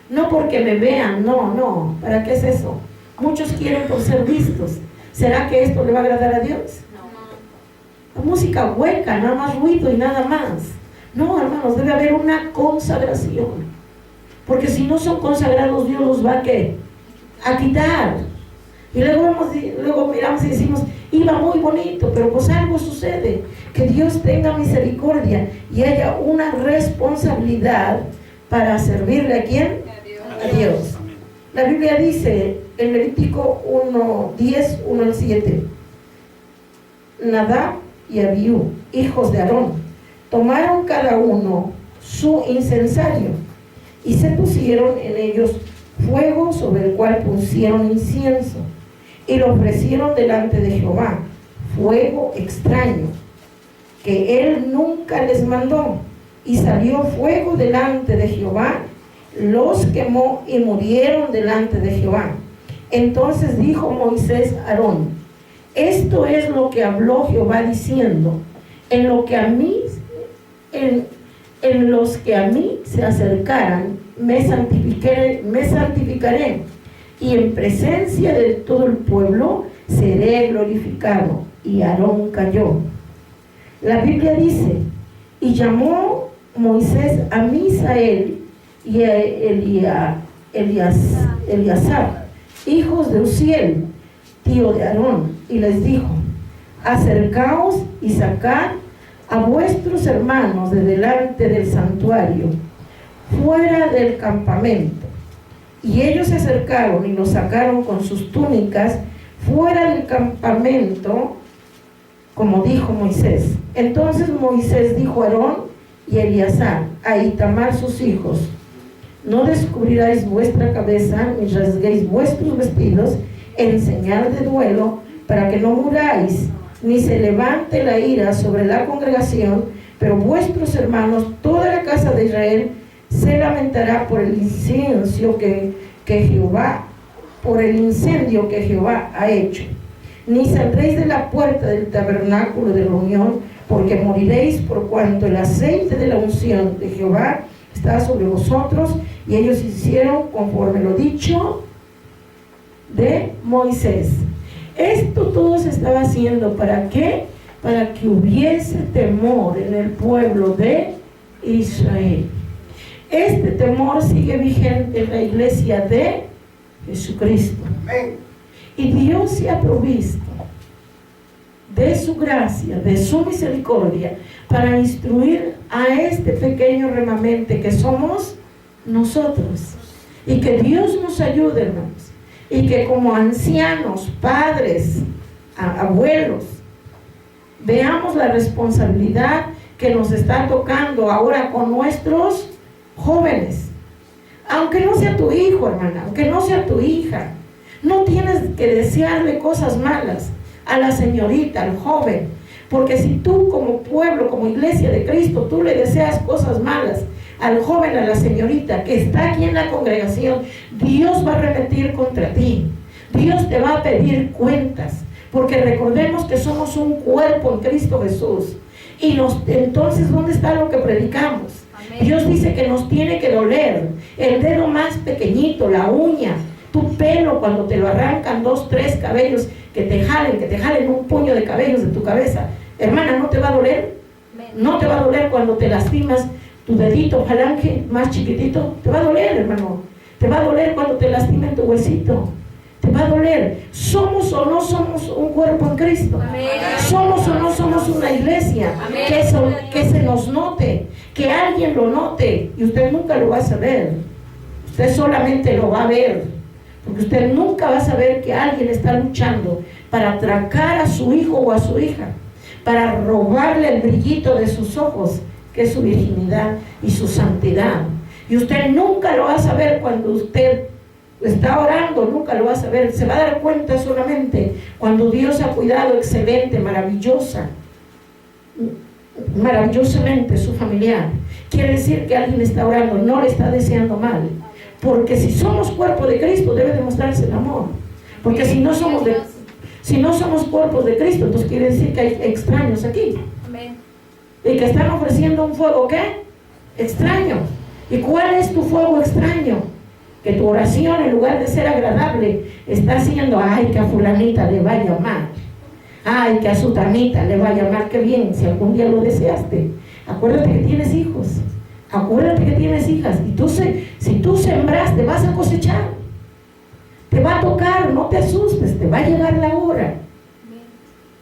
no porque me vean, no, ¿para qué es eso? Muchos quieren por ser vistos. ¿Será que esto le va a agradar a Dios? No. La música hueca, nada más ruido y nada más. No, hermanos, debe haber una consagración, porque si no son consagrados, Dios los va a quitar. Y luego miramos y decimos, iba muy bonito, pero pues algo sucede. Que Dios tenga misericordia y haya una responsabilidad para servirle ¿a quién? A Dios. La Biblia dice en Levítico 1:10, 1-7, Nadab y Abiú, hijos de Aarón, tomaron cada uno su incensario y se pusieron en ellos fuego sobre el cual pusieron incienso y lo ofrecieron delante de Jehová, fuego extraño que él nunca les mandó, y salió fuego delante de Jehová, los quemó y murieron delante de Jehová. Entonces dijo Moisés a Aarón, esto es lo que habló Jehová diciendo, en los que a mí se acercaran me santificaré, y en presencia de todo el pueblo seré glorificado. Y Aarón cayó. La Biblia dice, y llamó Moisés a Misael y a Eleazar, hijos de Uziel, tío de Aarón, y les dijo, acercaos y sacad a vuestros hermanos de delante del santuario, fuera del campamento. Y ellos se acercaron y los sacaron con sus túnicas fuera del campamento, como dijo Moisés. Entonces Moisés dijo a Aarón y a Eleazar, a Itamar sus hijos, no descubriráis vuestra cabeza, ni rasguéis vuestros vestidos en señal de duelo, para que no muráis, ni se levante la ira sobre la congregación, pero vuestros hermanos, toda la casa de Israel, se lamentará por el incienso que que Jehová, por el incendio que Jehová ha hecho. Ni saldréis de la puerta del tabernáculo de reunión, porque moriréis por cuanto el aceite de la unción de Jehová está sobre vosotros. Y ellos hicieron conforme lo dicho de Moisés. Esto todo se estaba haciendo, ¿para qué? Para que hubiese temor en el pueblo de Israel. Este temor sigue vigente en la iglesia de Jesucristo. Amén. Y Dios se ha provisto de su gracia, de su misericordia, para instruir a este pequeño remanente que somos nosotros. Y que Dios nos ayude, hermanos. Y que como ancianos, padres, abuelos, veamos la responsabilidad que nos está tocando ahora con nuestros jóvenes. Aunque no sea tu hijo, hermana, aunque no sea tu hija, no tienes que desearle cosas malas a la señorita, al joven, porque si tú como pueblo, como iglesia de Cristo, tú le deseas cosas malas al joven, a la señorita que está aquí en la congregación, Dios va a repetir contra ti. Dios te va a pedir cuentas, porque recordemos que somos un cuerpo en Cristo Jesús. Y entonces, ¿dónde está lo que predicamos? Amén. Dios dice que nos tiene que doler el dedo más pequeñito, la uña, tu pelo cuando te lo arrancan 2, 3 cabellos, que te jalen un puño de cabellos de tu cabeza. Hermana, ¿no te va a doler? No te va a doler cuando te lastimas tu dedito falange más chiquitito. Te va a doler, hermano. Te va a doler cuando te lastimen tu huesito. Te va a doler. ¿Somos o no somos un cuerpo en Cristo? Amén. ¿Somos o no somos una iglesia? Que se nos note, que alguien lo note, y usted nunca lo va a saber. Usted solamente lo va a ver, porque usted nunca va a saber que alguien está luchando para atracar a su hijo o a su hija, para robarle el brillito de sus ojos, que es su virginidad y su santidad. Y usted nunca lo va a saber cuando usted está orando, nunca lo va a saber. Se va a dar cuenta solamente cuando Dios ha cuidado excelente, maravillosamente su familiar. Quiere decir que alguien está orando, no le está deseando mal. Porque si somos cuerpo de Cristo, debe demostrarse el amor. Porque si no somos cuerpos de Cristo, entonces quiere decir que hay extraños aquí. Amén. Y que están ofreciendo un fuego, ¿qué? Extraño. ¿Y cuál es tu fuego extraño? Que tu oración, en lugar de ser agradable, está haciendo, ay, que a fulanita le vaya mal, ay, que a sutanita le vaya mal. Qué bien, si algún día lo deseaste. Acuérdate que tienes hijos, acuérdate que tienes hijas, y si tú sembraste, vas a cosechar. Te va a tocar, no te asustes, te va a llegar la hora.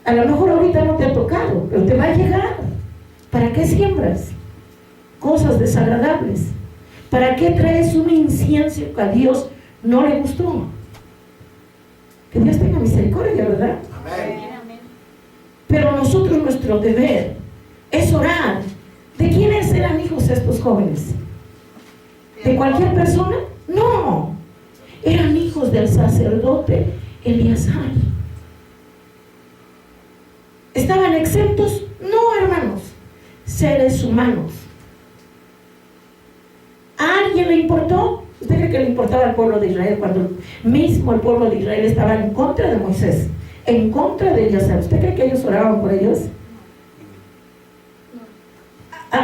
A lo mejor ahorita no te ha tocado, pero te va a llegar. ¿Para qué siembras cosas desagradables? ¿Para qué traes un incienso que a Dios no le gustó? Que Dios tenga misericordia, ¿verdad? Amén. Pero nosotros, nuestro deber es orar. ¿De quiénes eran hijos estos jóvenes? ¿De cualquier persona? No. Eran hijos del sacerdote Eleazar. ¿Estaban exentos? No, hermanos. Seres humanos. ¿A alguien le importó? ¿Usted cree que le importaba al pueblo de Israel cuando mismo el pueblo de Israel estaba en contra de Moisés, en contra de Eleazar? ¿Usted cree que ellos oraban por ellos?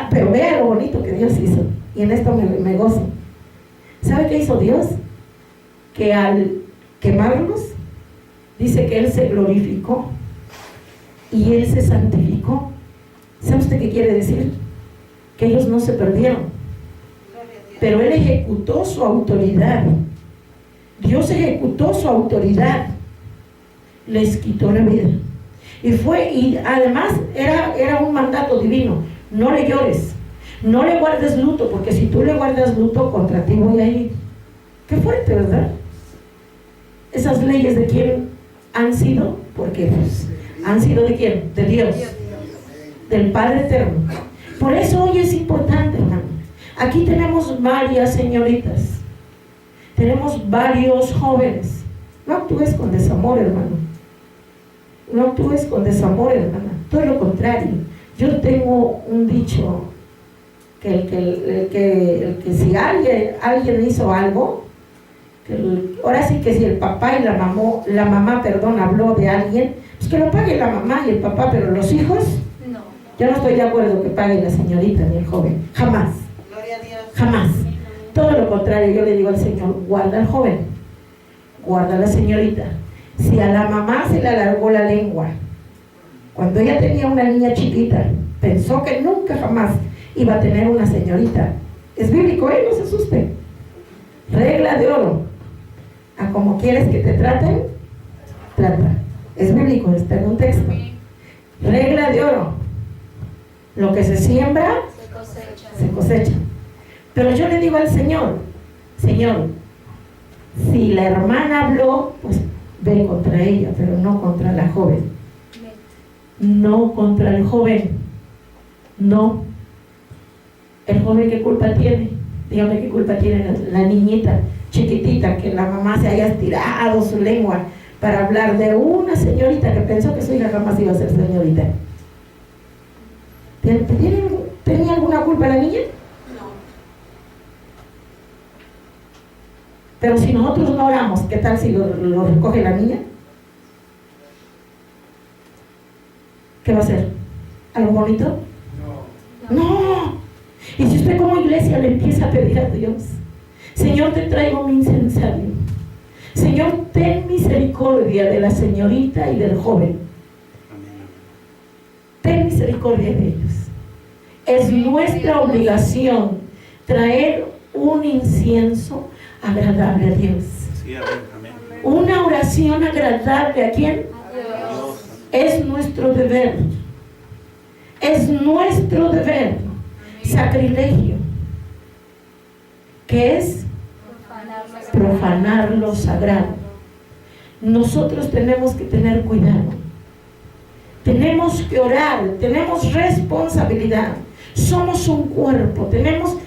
Pero vea lo bonito que Dios hizo, y en esto me gozo. ¿Sabe qué hizo Dios? Que al quemarlos, dice que Él se glorificó y Él se santificó. ¿Sabe usted qué quiere decir? Que ellos no se perdieron, pero Él ejecutó su autoridad. Dios ejecutó su autoridad, les quitó la vida. Y además era un mandato divino: no le llores, no le guardes luto, porque si tú le guardas luto, contra ti voy a ir. Qué fuerte, ¿verdad? Esas leyes, ¿de quién han sido? Porque pues, han sido ¿de quién? De Dios, del Padre Eterno. Por eso hoy es importante, hermano. Aquí tenemos varias señoritas, tenemos varios jóvenes. No actúes con desamor, hermano. No actúes con desamor, hermana. Todo lo contrario. Yo tengo un dicho que si alguien hizo algo, Ahora sí que si el papá y la mamá, perdón, habló de alguien, pues que lo pague la mamá y el papá, pero los hijos, No. yo no estoy de acuerdo que pague la señorita ni el joven, jamás, jamás. Todo lo contrario, yo le digo al Señor, guarda al joven, guarda a la señorita. Si a la mamá se le alargó la lengua, cuando ella tenía una niña chiquita, pensó que nunca jamás iba a tener una señorita. Es bíblico, no se asuste. Regla de oro. A como quieres que te traten, trata. Es bíblico, está en un texto. Regla de oro. Lo que se siembra, Se cosecha. se cosecha. Pero yo le digo al Señor, Señor, si la hermana habló, pues ve contra ella, pero no contra la joven. No contra el joven. No. ¿El joven qué culpa tiene? Dígame qué culpa tiene la niñita chiquitita, que la mamá se haya estirado su lengua para hablar de una señorita que pensó que su hija jamás iba a ser señorita. ¿Tenía alguna culpa la niña? No. Pero si nosotros no oramos, ¿qué tal si lo recoge la niña? ¿Qué va a hacer? ¿Algo bonito? No. Y si usted como iglesia le empieza a pedir a Dios, Señor, te traigo mi incensario, Señor, ten misericordia de la señorita y del joven, ten misericordia de ellos. Es nuestra obligación traer un incienso agradable a Dios. Sí, amén. Una oración agradable ¿a quién? Dios. Es nuestro deber. Es nuestro deber. Sacrilegio. ¿Qué es? Profanar lo sagrado. Nosotros tenemos que tener cuidado. Tenemos que orar. Tenemos responsabilidad. Somos un cuerpo. Tenemos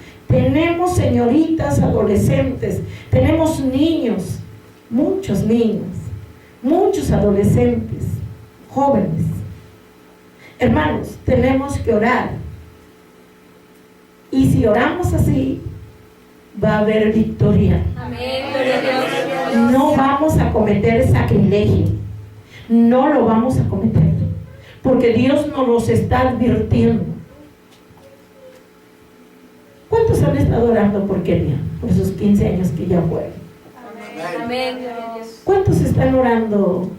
señoritas, adolescentes. Tenemos niños. Muchos niños. Muchos adolescentes. Jóvenes. Hermanos, tenemos que orar. Y si oramos así, va a haber victoria. Amén. Gloria a Dios. No vamos a cometer sacrilegio. No lo vamos a cometer. Porque Dios nos los está advirtiendo. ¿Cuántos han estado orando por Kenia? Por sus 15 años que ya fueron. Amén. Gloria a Dios. ¿Cuántos están orando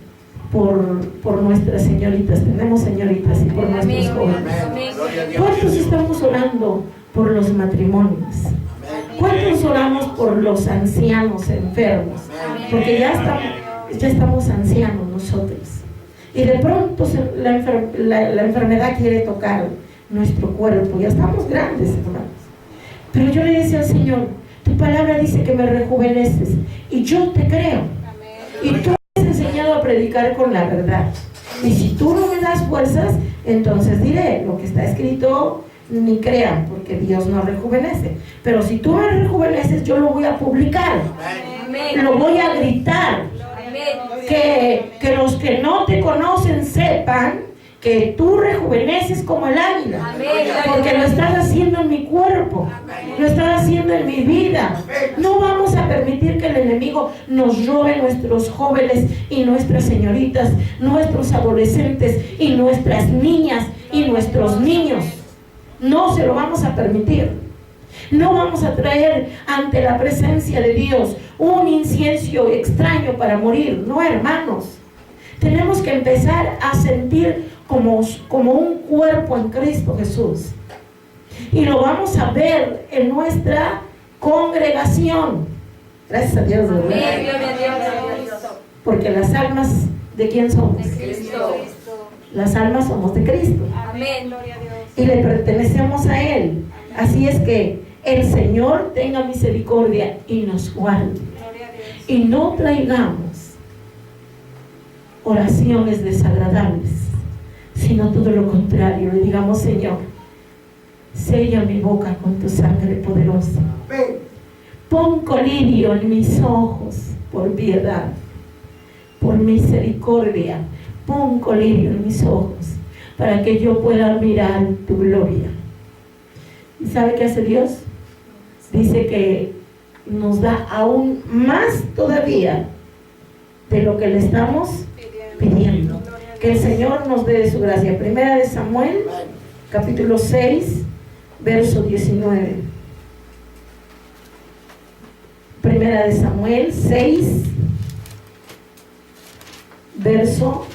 por nuestras señoritas? Tenemos señoritas y por nuestros jóvenes. Amén. ¿Cuántos estamos orando por los matrimonios? ¿Cuántos oramos por los ancianos enfermos? Porque ya estamos ancianos nosotros. Y de pronto la enfermedad quiere tocar nuestro cuerpo. Ya estamos grandes, hermanos. Pero yo le decía al Señor, tu palabra dice que me rejuveneces. Y yo te creo. Y tú me has enseñado a predicar con la verdad. Y si tú no me das fuerzas, entonces diré lo que está escrito. Ni crean, porque Dios no rejuvenece. Pero si tú me rejuveneces, yo lo voy a publicar. Amén. Lo voy a gritar. Amén. Que los que no te conocen sepan que tú rejuveneces como el águila. Amén. Porque lo estás haciendo en mi cuerpo. Lo estás haciendo en mi vida. No vamos a permitir que el enemigo nos robe nuestros jóvenes y nuestras señoritas, nuestros adolescentes y nuestras niñas y nuestros niños. No se lo vamos a permitir. No vamos a traer ante la presencia de Dios un incienso extraño para morir. No, hermanos. Tenemos que empezar a sentir como un cuerpo en Cristo Jesús. Y lo vamos a ver en nuestra congregación. Gracias a Dios, ¿verdad? Amén. Gloria a Dios. Porque las almas, ¿de quién somos? De Cristo. Las almas somos de Cristo. Amén. Gloria a Dios. Y le pertenecemos a Él. Así es que el Señor tenga misericordia y nos guarde. Y no traigamos oraciones desagradables, sino todo lo contrario. Le digamos, Señor, sella mi boca con tu sangre poderosa. Pon colirio en mis ojos por piedad, por misericordia. Pon colirio en mis ojos para que yo pueda mirar tu gloria. ¿Y sabe qué hace Dios? Dice que nos da aún más todavía de lo que le estamos pidiendo. Que el Señor nos dé de su gracia. Primera de Samuel, capítulo 6, verso 19. Primera de Samuel 6, verso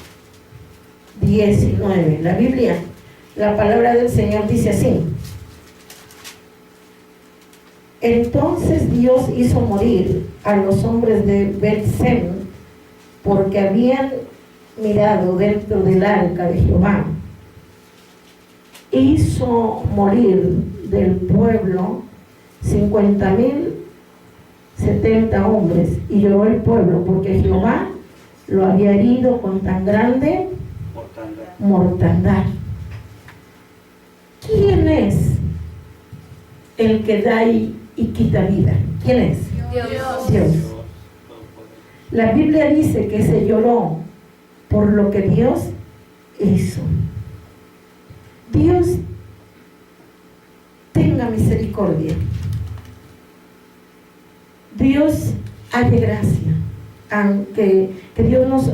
19. La Biblia, la palabra del Señor dice así: entonces Dios hizo morir a los hombres de Bet-sem, porque habían mirado dentro del arca de Jehová. Hizo morir del pueblo 50,070 hombres, y lloró el pueblo porque Jehová lo había herido con tan grande mortandad. ¿Quién es el que da y quita vida? ¿Quién es? Dios. La Biblia dice que se lloró por lo que Dios hizo. Dios tenga misericordia. Dios halle gracia. Aunque que Dios nos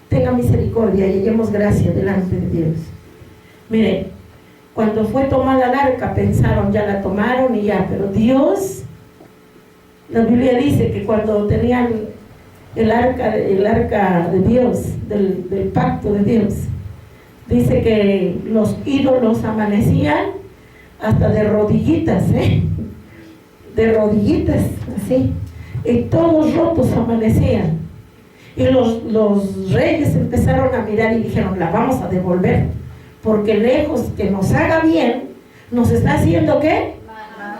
tenga misericordia y hallemos gracia delante de Dios. Mire, cuando fue tomada el arca pensaron, ya la tomaron y ya, pero Dios, la Biblia dice que cuando tenían el arca de Dios, del pacto de Dios, dice que los ídolos amanecían hasta de rodillitas, de rodillitas, así, y todos rotos amanecían. Y los reyes empezaron a mirar y dijeron, la vamos a devolver, porque lejos que nos haga bien, nos está haciendo ¿qué?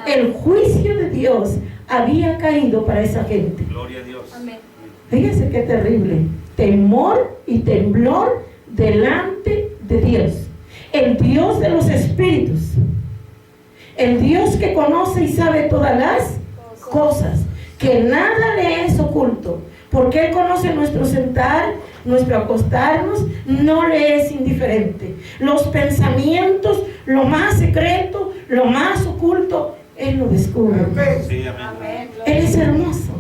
El juicio de Dios había caído para esa gente. Gloria a Dios. Amén. Fíjense qué terrible. Temor y temblor delante de Dios. El Dios de los espíritus. El Dios que conoce y sabe todas las cosas. Que nada le es oculto. Porque Él conoce nuestro sentar, nuestro acostarnos, no le es indiferente. Los pensamientos, lo más secreto, lo más oculto, Él lo descubre. Sí, amén. Él es hermoso.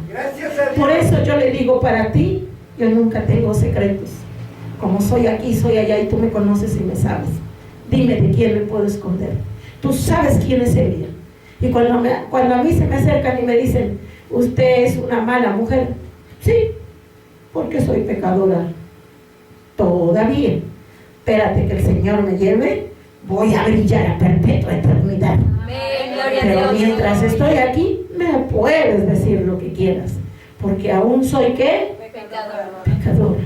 Por eso yo le digo, para ti, yo nunca tengo secretos. Como soy aquí, soy allá y tú me conoces y me sabes. Dime de quién me puedo esconder. Tú sabes quién es ella. Y cuando a mí se me acercan y me dicen, usted es una mala mujer. Sí, porque soy pecadora. Todavía. Espérate que el Señor me lleve, voy a brillar a perpetua eternidad. Amén. Gloria a Pero Dios. mientras estoy aquí, me puedes decir lo que quieras. Porque aún soy ¿qué? Pecadora.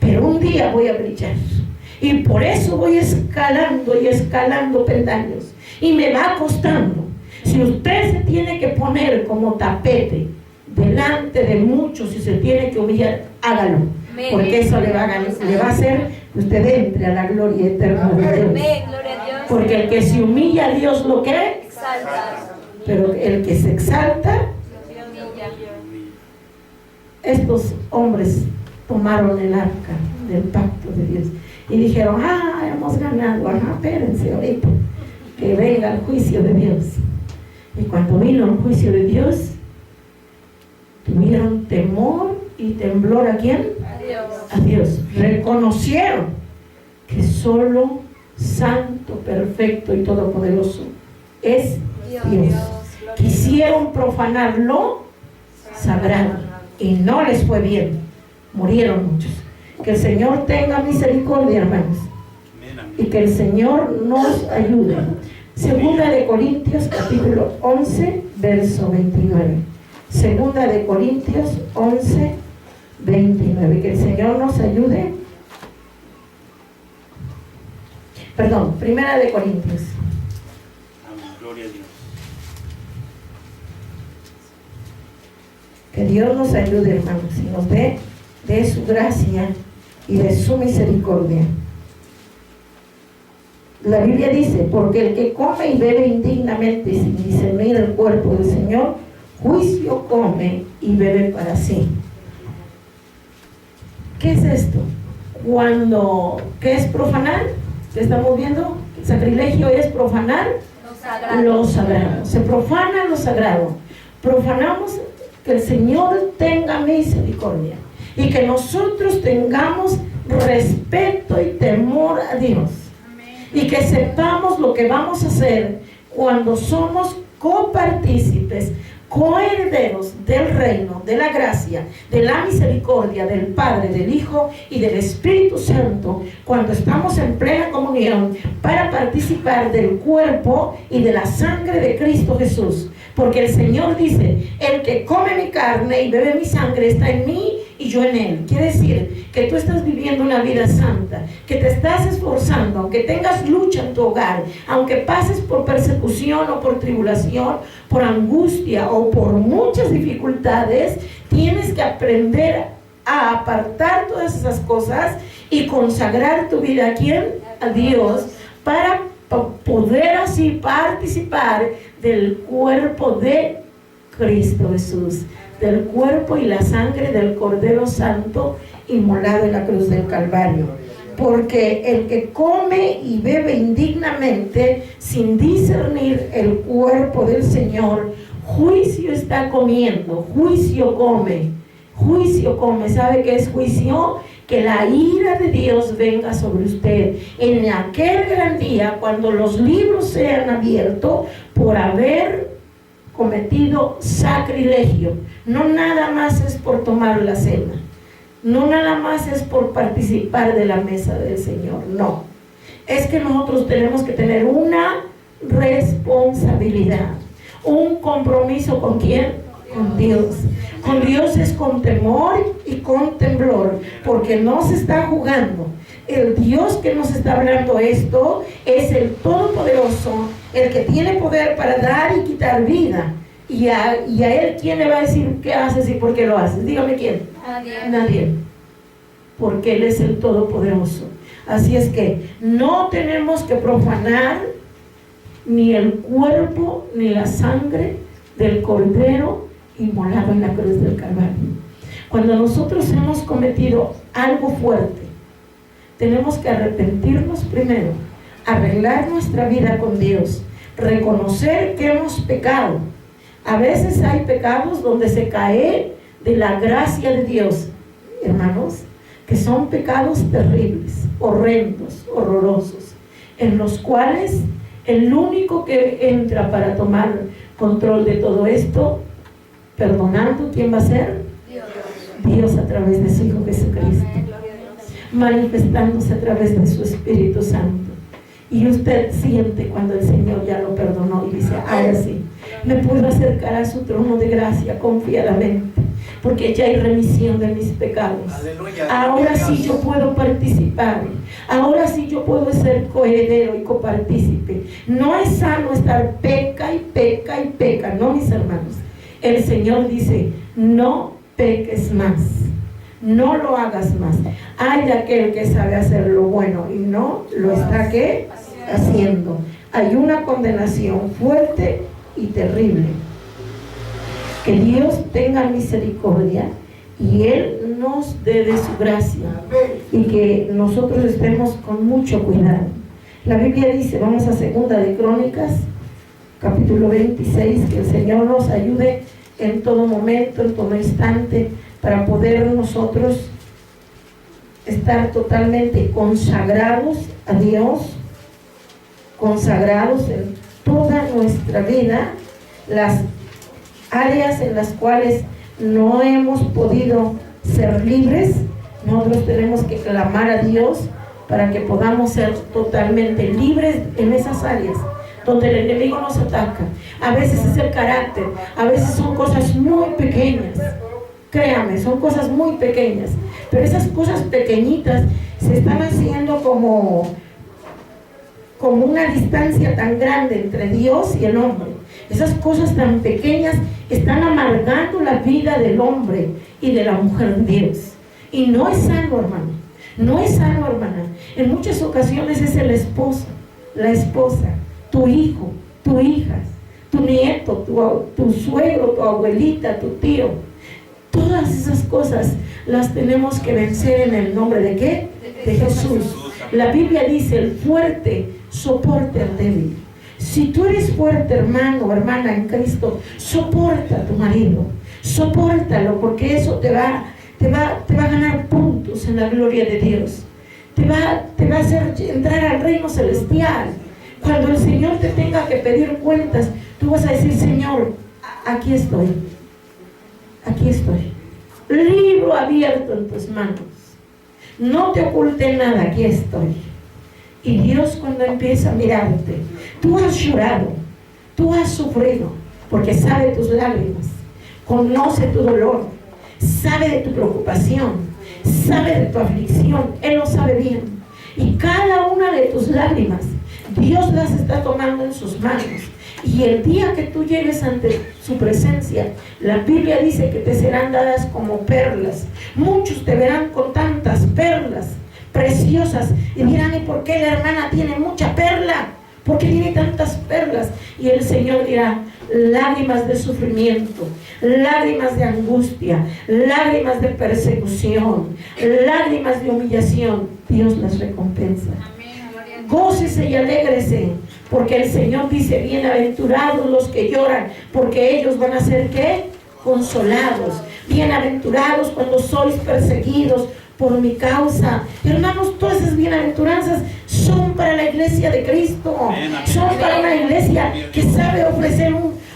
Pero un día voy a brillar. Y por eso voy escalando y escalando peldaños. Y me va costando. Si usted se tiene que poner como tapete delante de muchos y se tiene que humillar, hágalo. Porque eso le va a hacer que usted entre a la gloria eterna de Dios. Amén. Gloria a Dios. Porque el que se humilla a Dios lo que, Exalta. pero el que se exalta, Dios humilla. estos hombres tomaron el arca del pacto de Dios y dijeron, hemos ganado, espérense ahorita que venga el juicio de Dios. Y cuando vino el juicio de Dios, tuvieron temor y temblor. ¿A quién? Adiós. A Dios. Reconocieron que solo santo, perfecto y todopoderoso es Dios. Quisieron profanar lo sagrado y no les fue bien. Murieron muchos. Que el Señor tenga misericordia, hermanos, y que el Señor nos ayude. Segunda de Corintios, capítulo 11, verso 29. Segunda de Corintios 11, 29. Que el Señor nos ayude. Perdón, Primera de Corintios. Amén. Gloria a Dios. Que Dios nos ayude, hermanos, y nos dé de su gracia y de su misericordia. La Biblia dice, porque el que come y bebe indignamente sin discernir el cuerpo del Señor, juicio come y bebe para sí. ¿Qué es esto? ¿Qué es profanar? ¿Qué estamos viendo? El sacrilegio es profanar Lo sagrado. lo sagrado. Se profana lo sagrado. Profanamos Que el Señor tenga misericordia y que nosotros tengamos respeto y temor a Dios. Y que sepamos lo que vamos a hacer cuando somos copartícipes, coherederos del reino, de la gracia, de la misericordia del Padre, del Hijo y del Espíritu Santo, cuando estamos en plena comunión para participar del cuerpo y de la sangre de Cristo Jesús. Porque el Señor dice: el que come mi carne y bebe mi sangre está en mí y yo en él. Quiere decir que tú estás viviendo una vida santa, que te estás esforzando, aunque tengas lucha en tu hogar, aunque pases por persecución o por tribulación, por angustia o por muchas dificultades, tienes que aprender a apartar todas esas cosas y consagrar tu vida ¿a quién? A Dios, para poder así participar del cuerpo de Cristo Jesús, del cuerpo y la sangre del Cordero Santo inmolado en la cruz del Calvario. Porque el que come y bebe indignamente sin discernir el cuerpo del Señor, juicio está comiendo, juicio come. ¿Sabe qué es juicio? Que la ira de Dios venga sobre usted en aquel gran día, cuando los libros sean abiertos por haber cometido sacrilegio. No nada más es por tomar la cena, no nada más es por participar de la mesa del Señor, no. Es que nosotros tenemos que tener una responsabilidad, un compromiso. ¿Con quién? Con Dios. Con Dios es con temor y con temblor, porque no se está jugando. El Dios que nos está hablando esto es el Todopoderoso, el que tiene poder para dar y quitar vida. Y a Él, ¿quién le va a decir qué haces y por qué lo haces? Dígame quién. Nadie. Porque Él es el Todopoderoso. Así es que no tenemos que profanar ni el cuerpo ni la sangre del Cordero inmolado en la cruz del Calvario. Cuando nosotros hemos cometido algo fuerte, tenemos que arrepentirnos primero, arreglar nuestra vida con Dios, reconocer que hemos pecado. A veces hay pecados donde se cae de la gracia de Dios, hermanos, que son pecados terribles, horrendos, horrorosos, en los cuales el único que entra para tomar control de todo esto, perdonando, ¿quién va a ser? Dios a través de su Hijo Jesucristo, manifestándose a través de su Espíritu Santo. Y usted siente cuando el Señor ya lo perdonó y dice: ahora sí, me puedo acercar a su trono de gracia confiadamente, porque ya hay remisión de mis pecados. Ahora sí yo puedo participar, ahora sí yo puedo ser coheredero y copartícipe. No es sano estar peca y peca y peca, no, mis hermanos. El Señor dice: no peques más, no lo hagas más. Hay de aquel que sabe hacer lo bueno y no lo está ¿qué? Haciendo. Hay una condenación fuerte y terrible. Que Dios tenga misericordia y Él nos dé de su gracia, y que nosotros estemos con mucho cuidado. La Biblia dice, vamos a Segunda de Crónicas, capítulo 26, que el Señor nos ayude en todo momento, en todo instante, para poder nosotros estar totalmente consagrados a Dios, consagrados en toda nuestra vida. Las áreas en las cuales no hemos podido ser libres, nosotros tenemos que clamar a Dios para que podamos ser totalmente libres en esas áreas donde el enemigo nos ataca. A veces es el carácter, a veces son cosas muy pequeñas. Créame, son cosas muy pequeñas, pero esas cosas pequeñitas se están haciendo como una distancia tan grande entre Dios y el hombre. Esas cosas tan pequeñas están amargando la vida del hombre y de la mujer de Dios. Y no es sano, hermano. No es sano, hermana. En muchas ocasiones es el esposo, la esposa, tu hijo, tu hija, tu nieto, tu suegro, tu abuelita, tu tío. Todas esas cosas las tenemos que vencer en el nombre de ¿qué? De Jesús. La Biblia dice: el fuerte soporte al débil. Si tú eres fuerte, hermano o hermana en Cristo, soporta a tu marido, Sopórtalo, porque eso te va a ganar puntos en la gloria de Dios. Te va a hacer entrar al reino celestial. Cuando el Señor te tenga que pedir cuentas, tú vas a decir: Señor, aquí estoy. Aquí estoy. Libro abierto en tus manos. No te oculte nada, aquí estoy. Y Dios, cuando empieza a mirarte, tú has llorado, tú has sufrido, porque sabe tus lágrimas, conoce tu dolor, sabe de tu preocupación, sabe de tu aflicción. Él lo sabe bien. Y cada una de tus lágrimas, Dios las está tomando en sus manos. Y el día que tú llegues ante su presencia, la Biblia dice que te serán dadas como perlas. Muchos te verán con tantas perlas preciosas y dirán: ¿y por qué la hermana tiene mucha perla? ¿Por qué tiene tantas perlas? Y el Señor dirá: lágrimas de sufrimiento, lágrimas de angustia, lágrimas de persecución, lágrimas de humillación. Dios las recompensa. Gócese y alégrese, porque el Señor dice: bienaventurados los que lloran, porque ellos van a ser ¿qué? Consolados. Bienaventurados cuando sois perseguidos por mi causa. Hermanos, todas esas bienaventuranzas son para la iglesia de Cristo. Son para una iglesia que sabe ofrecer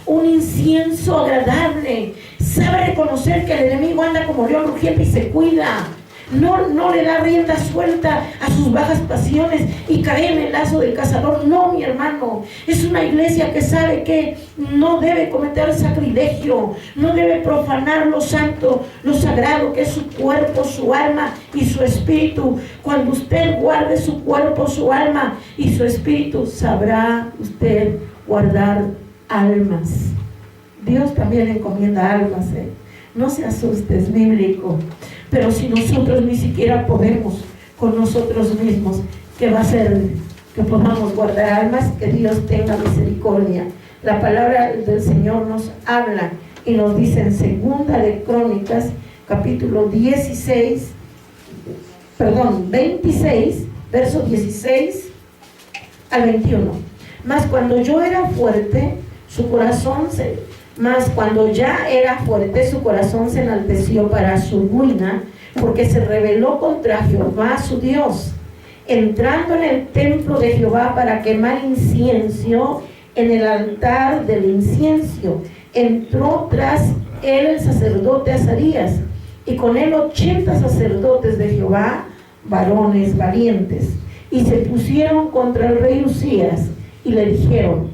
un incienso agradable, sabe reconocer que el enemigo anda como león rugiente y se cuida. No le da rienda suelta a sus bajas pasiones y cae en el lazo del cazador. No, mi hermano, es una iglesia que sabe que no debe cometer sacrilegio, no debe profanar lo santo, lo sagrado, que es su cuerpo, su alma y su espíritu. Cuando usted guarde su cuerpo, su alma y su espíritu, sabrá usted guardar almas. Dios también encomienda almas, No se asuste, es bíblico. Pero si nosotros ni siquiera podemos con nosotros mismos, ¿qué va a ser que podamos guardar almas? Que Dios tenga misericordia. La palabra del Señor nos habla y nos dice en Segunda de Crónicas, capítulo 26, verso 16 al 21. Cuando ya era fuerte, su corazón se enalteció para su ruina, porque se rebeló contra Jehová su Dios, entrando en el templo de Jehová para quemar incienso en el altar del incienso. Entró tras él el sacerdote Azarías, y con él 80 sacerdotes de Jehová, varones valientes, y se pusieron contra el rey Usías, y le dijeron: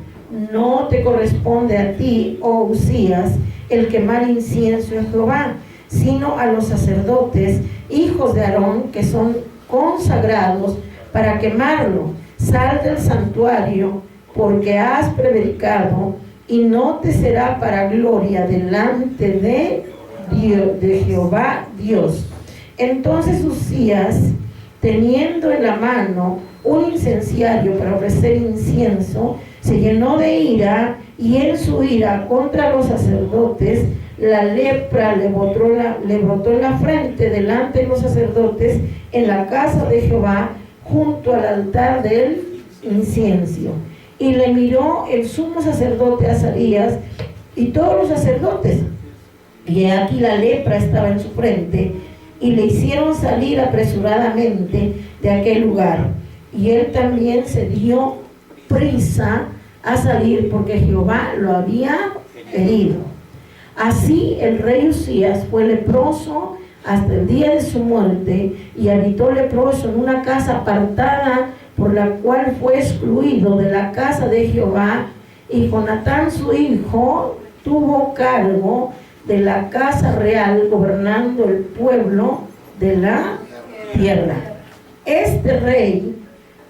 no te corresponde a ti, oh Usías, el quemar incienso en Jehová, sino a los sacerdotes, hijos de Aarón, que son consagrados para quemarlo. Sal del santuario, porque has prevaricado, y no te será para gloria delante de Jehová Dios. Entonces Usías, teniendo en la mano un incenciario para ofrecer incienso, se llenó de ira, y en su ira contra los sacerdotes, la lepra le brotó en la frente delante de los sacerdotes en la casa de Jehová, junto al altar del incienso. Y le miró el sumo sacerdote Azarías y todos los sacerdotes, y aquí la lepra estaba en su frente, y le hicieron salir apresuradamente de aquel lugar. Y él también se dio prisa a salir, porque Jehová lo había herido. Así el rey Usías fue leproso hasta el día de su muerte, y habitó leproso en una casa apartada, por la cual fue excluido de la casa de Jehová. Y Jonatán su hijo tuvo cargo de la casa real, gobernando el pueblo de la tierra. Este rey,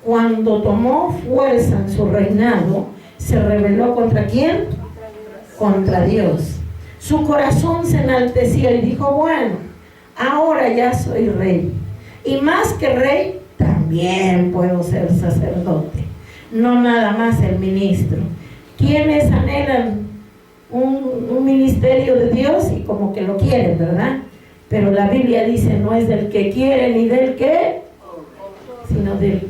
cuando tomó fuerza en su reinado, se rebeló ¿contra quién? Contra Dios. Su corazón se enalteció y dijo: bueno, ahora ya soy rey, y más que rey, también puedo ser sacerdote, no nada más el ministro. ¿Quiénes anhelan un ministerio de Dios? Y como que lo quieren, ¿verdad? Pero la Biblia dice: no es del que quiere ni del que, sino del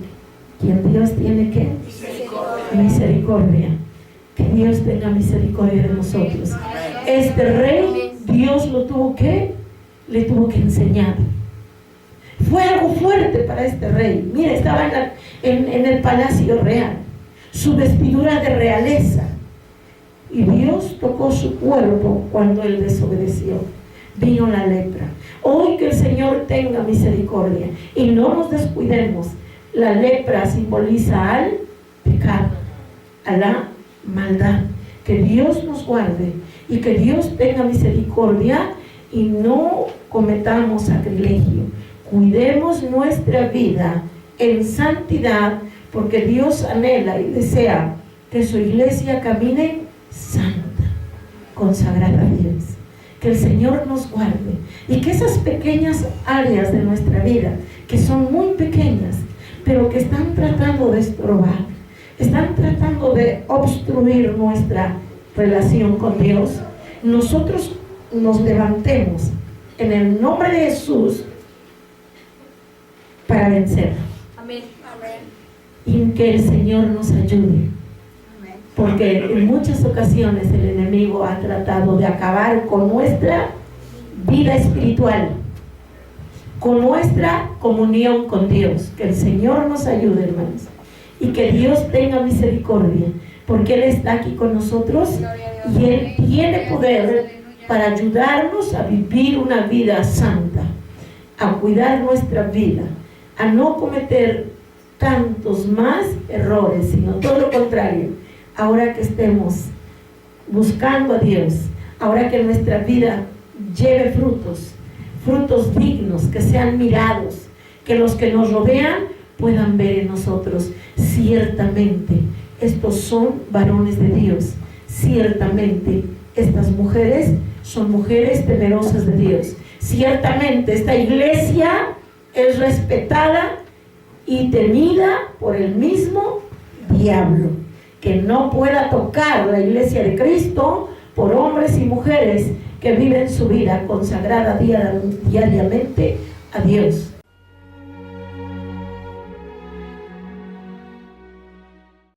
quien Dios tiene que misericordia. Que Dios tenga misericordia de nosotros. Este rey Dios le tuvo que enseñar. Fue algo fuerte para este rey. Mire, estaba en el palacio real, su vestidura de realeza, y Dios tocó su cuerpo cuando él desobedeció. Vino la lepra. Hoy que el Señor tenga misericordia y no nos descuidemos. La lepra simboliza al pecado, a la maldad. Que Dios nos guarde y que Dios tenga misericordia y no cometamos sacrilegio. Cuidemos nuestra vida en santidad, porque Dios anhela y desea que su iglesia camine santa, consagrada a Dios. Que el Señor nos guarde y que esas pequeñas áreas de nuestra vida, que son muy pequeñas, pero que están tratando de estorbar, están tratando de obstruir nuestra relación con Dios, nosotros nos levantemos en el nombre de Jesús para vencer. Amén. Y que el Señor nos ayude, porque en muchas ocasiones el enemigo ha tratado de acabar con nuestra vida espiritual, con nuestra comunión con Dios. Que el Señor nos ayude, hermanos, y que Dios tenga misericordia, porque Él está aquí con nosotros y Él tiene poder para ayudarnos a vivir una vida santa, a cuidar nuestra vida, a no cometer tantos más errores, sino todo lo contrario. Ahora que estemos buscando a Dios, ahora que nuestra vida lleve frutos dignos, que sean mirados, que los que nos rodean puedan ver en nosotros: ciertamente estos son varones de Dios, ciertamente estas mujeres son mujeres temerosas de Dios, ciertamente esta iglesia es respetada y temida por el mismo diablo. Que no pueda tocar la iglesia de Cristo por hombres y mujeres que viven su vida consagrada diariamente a Dios.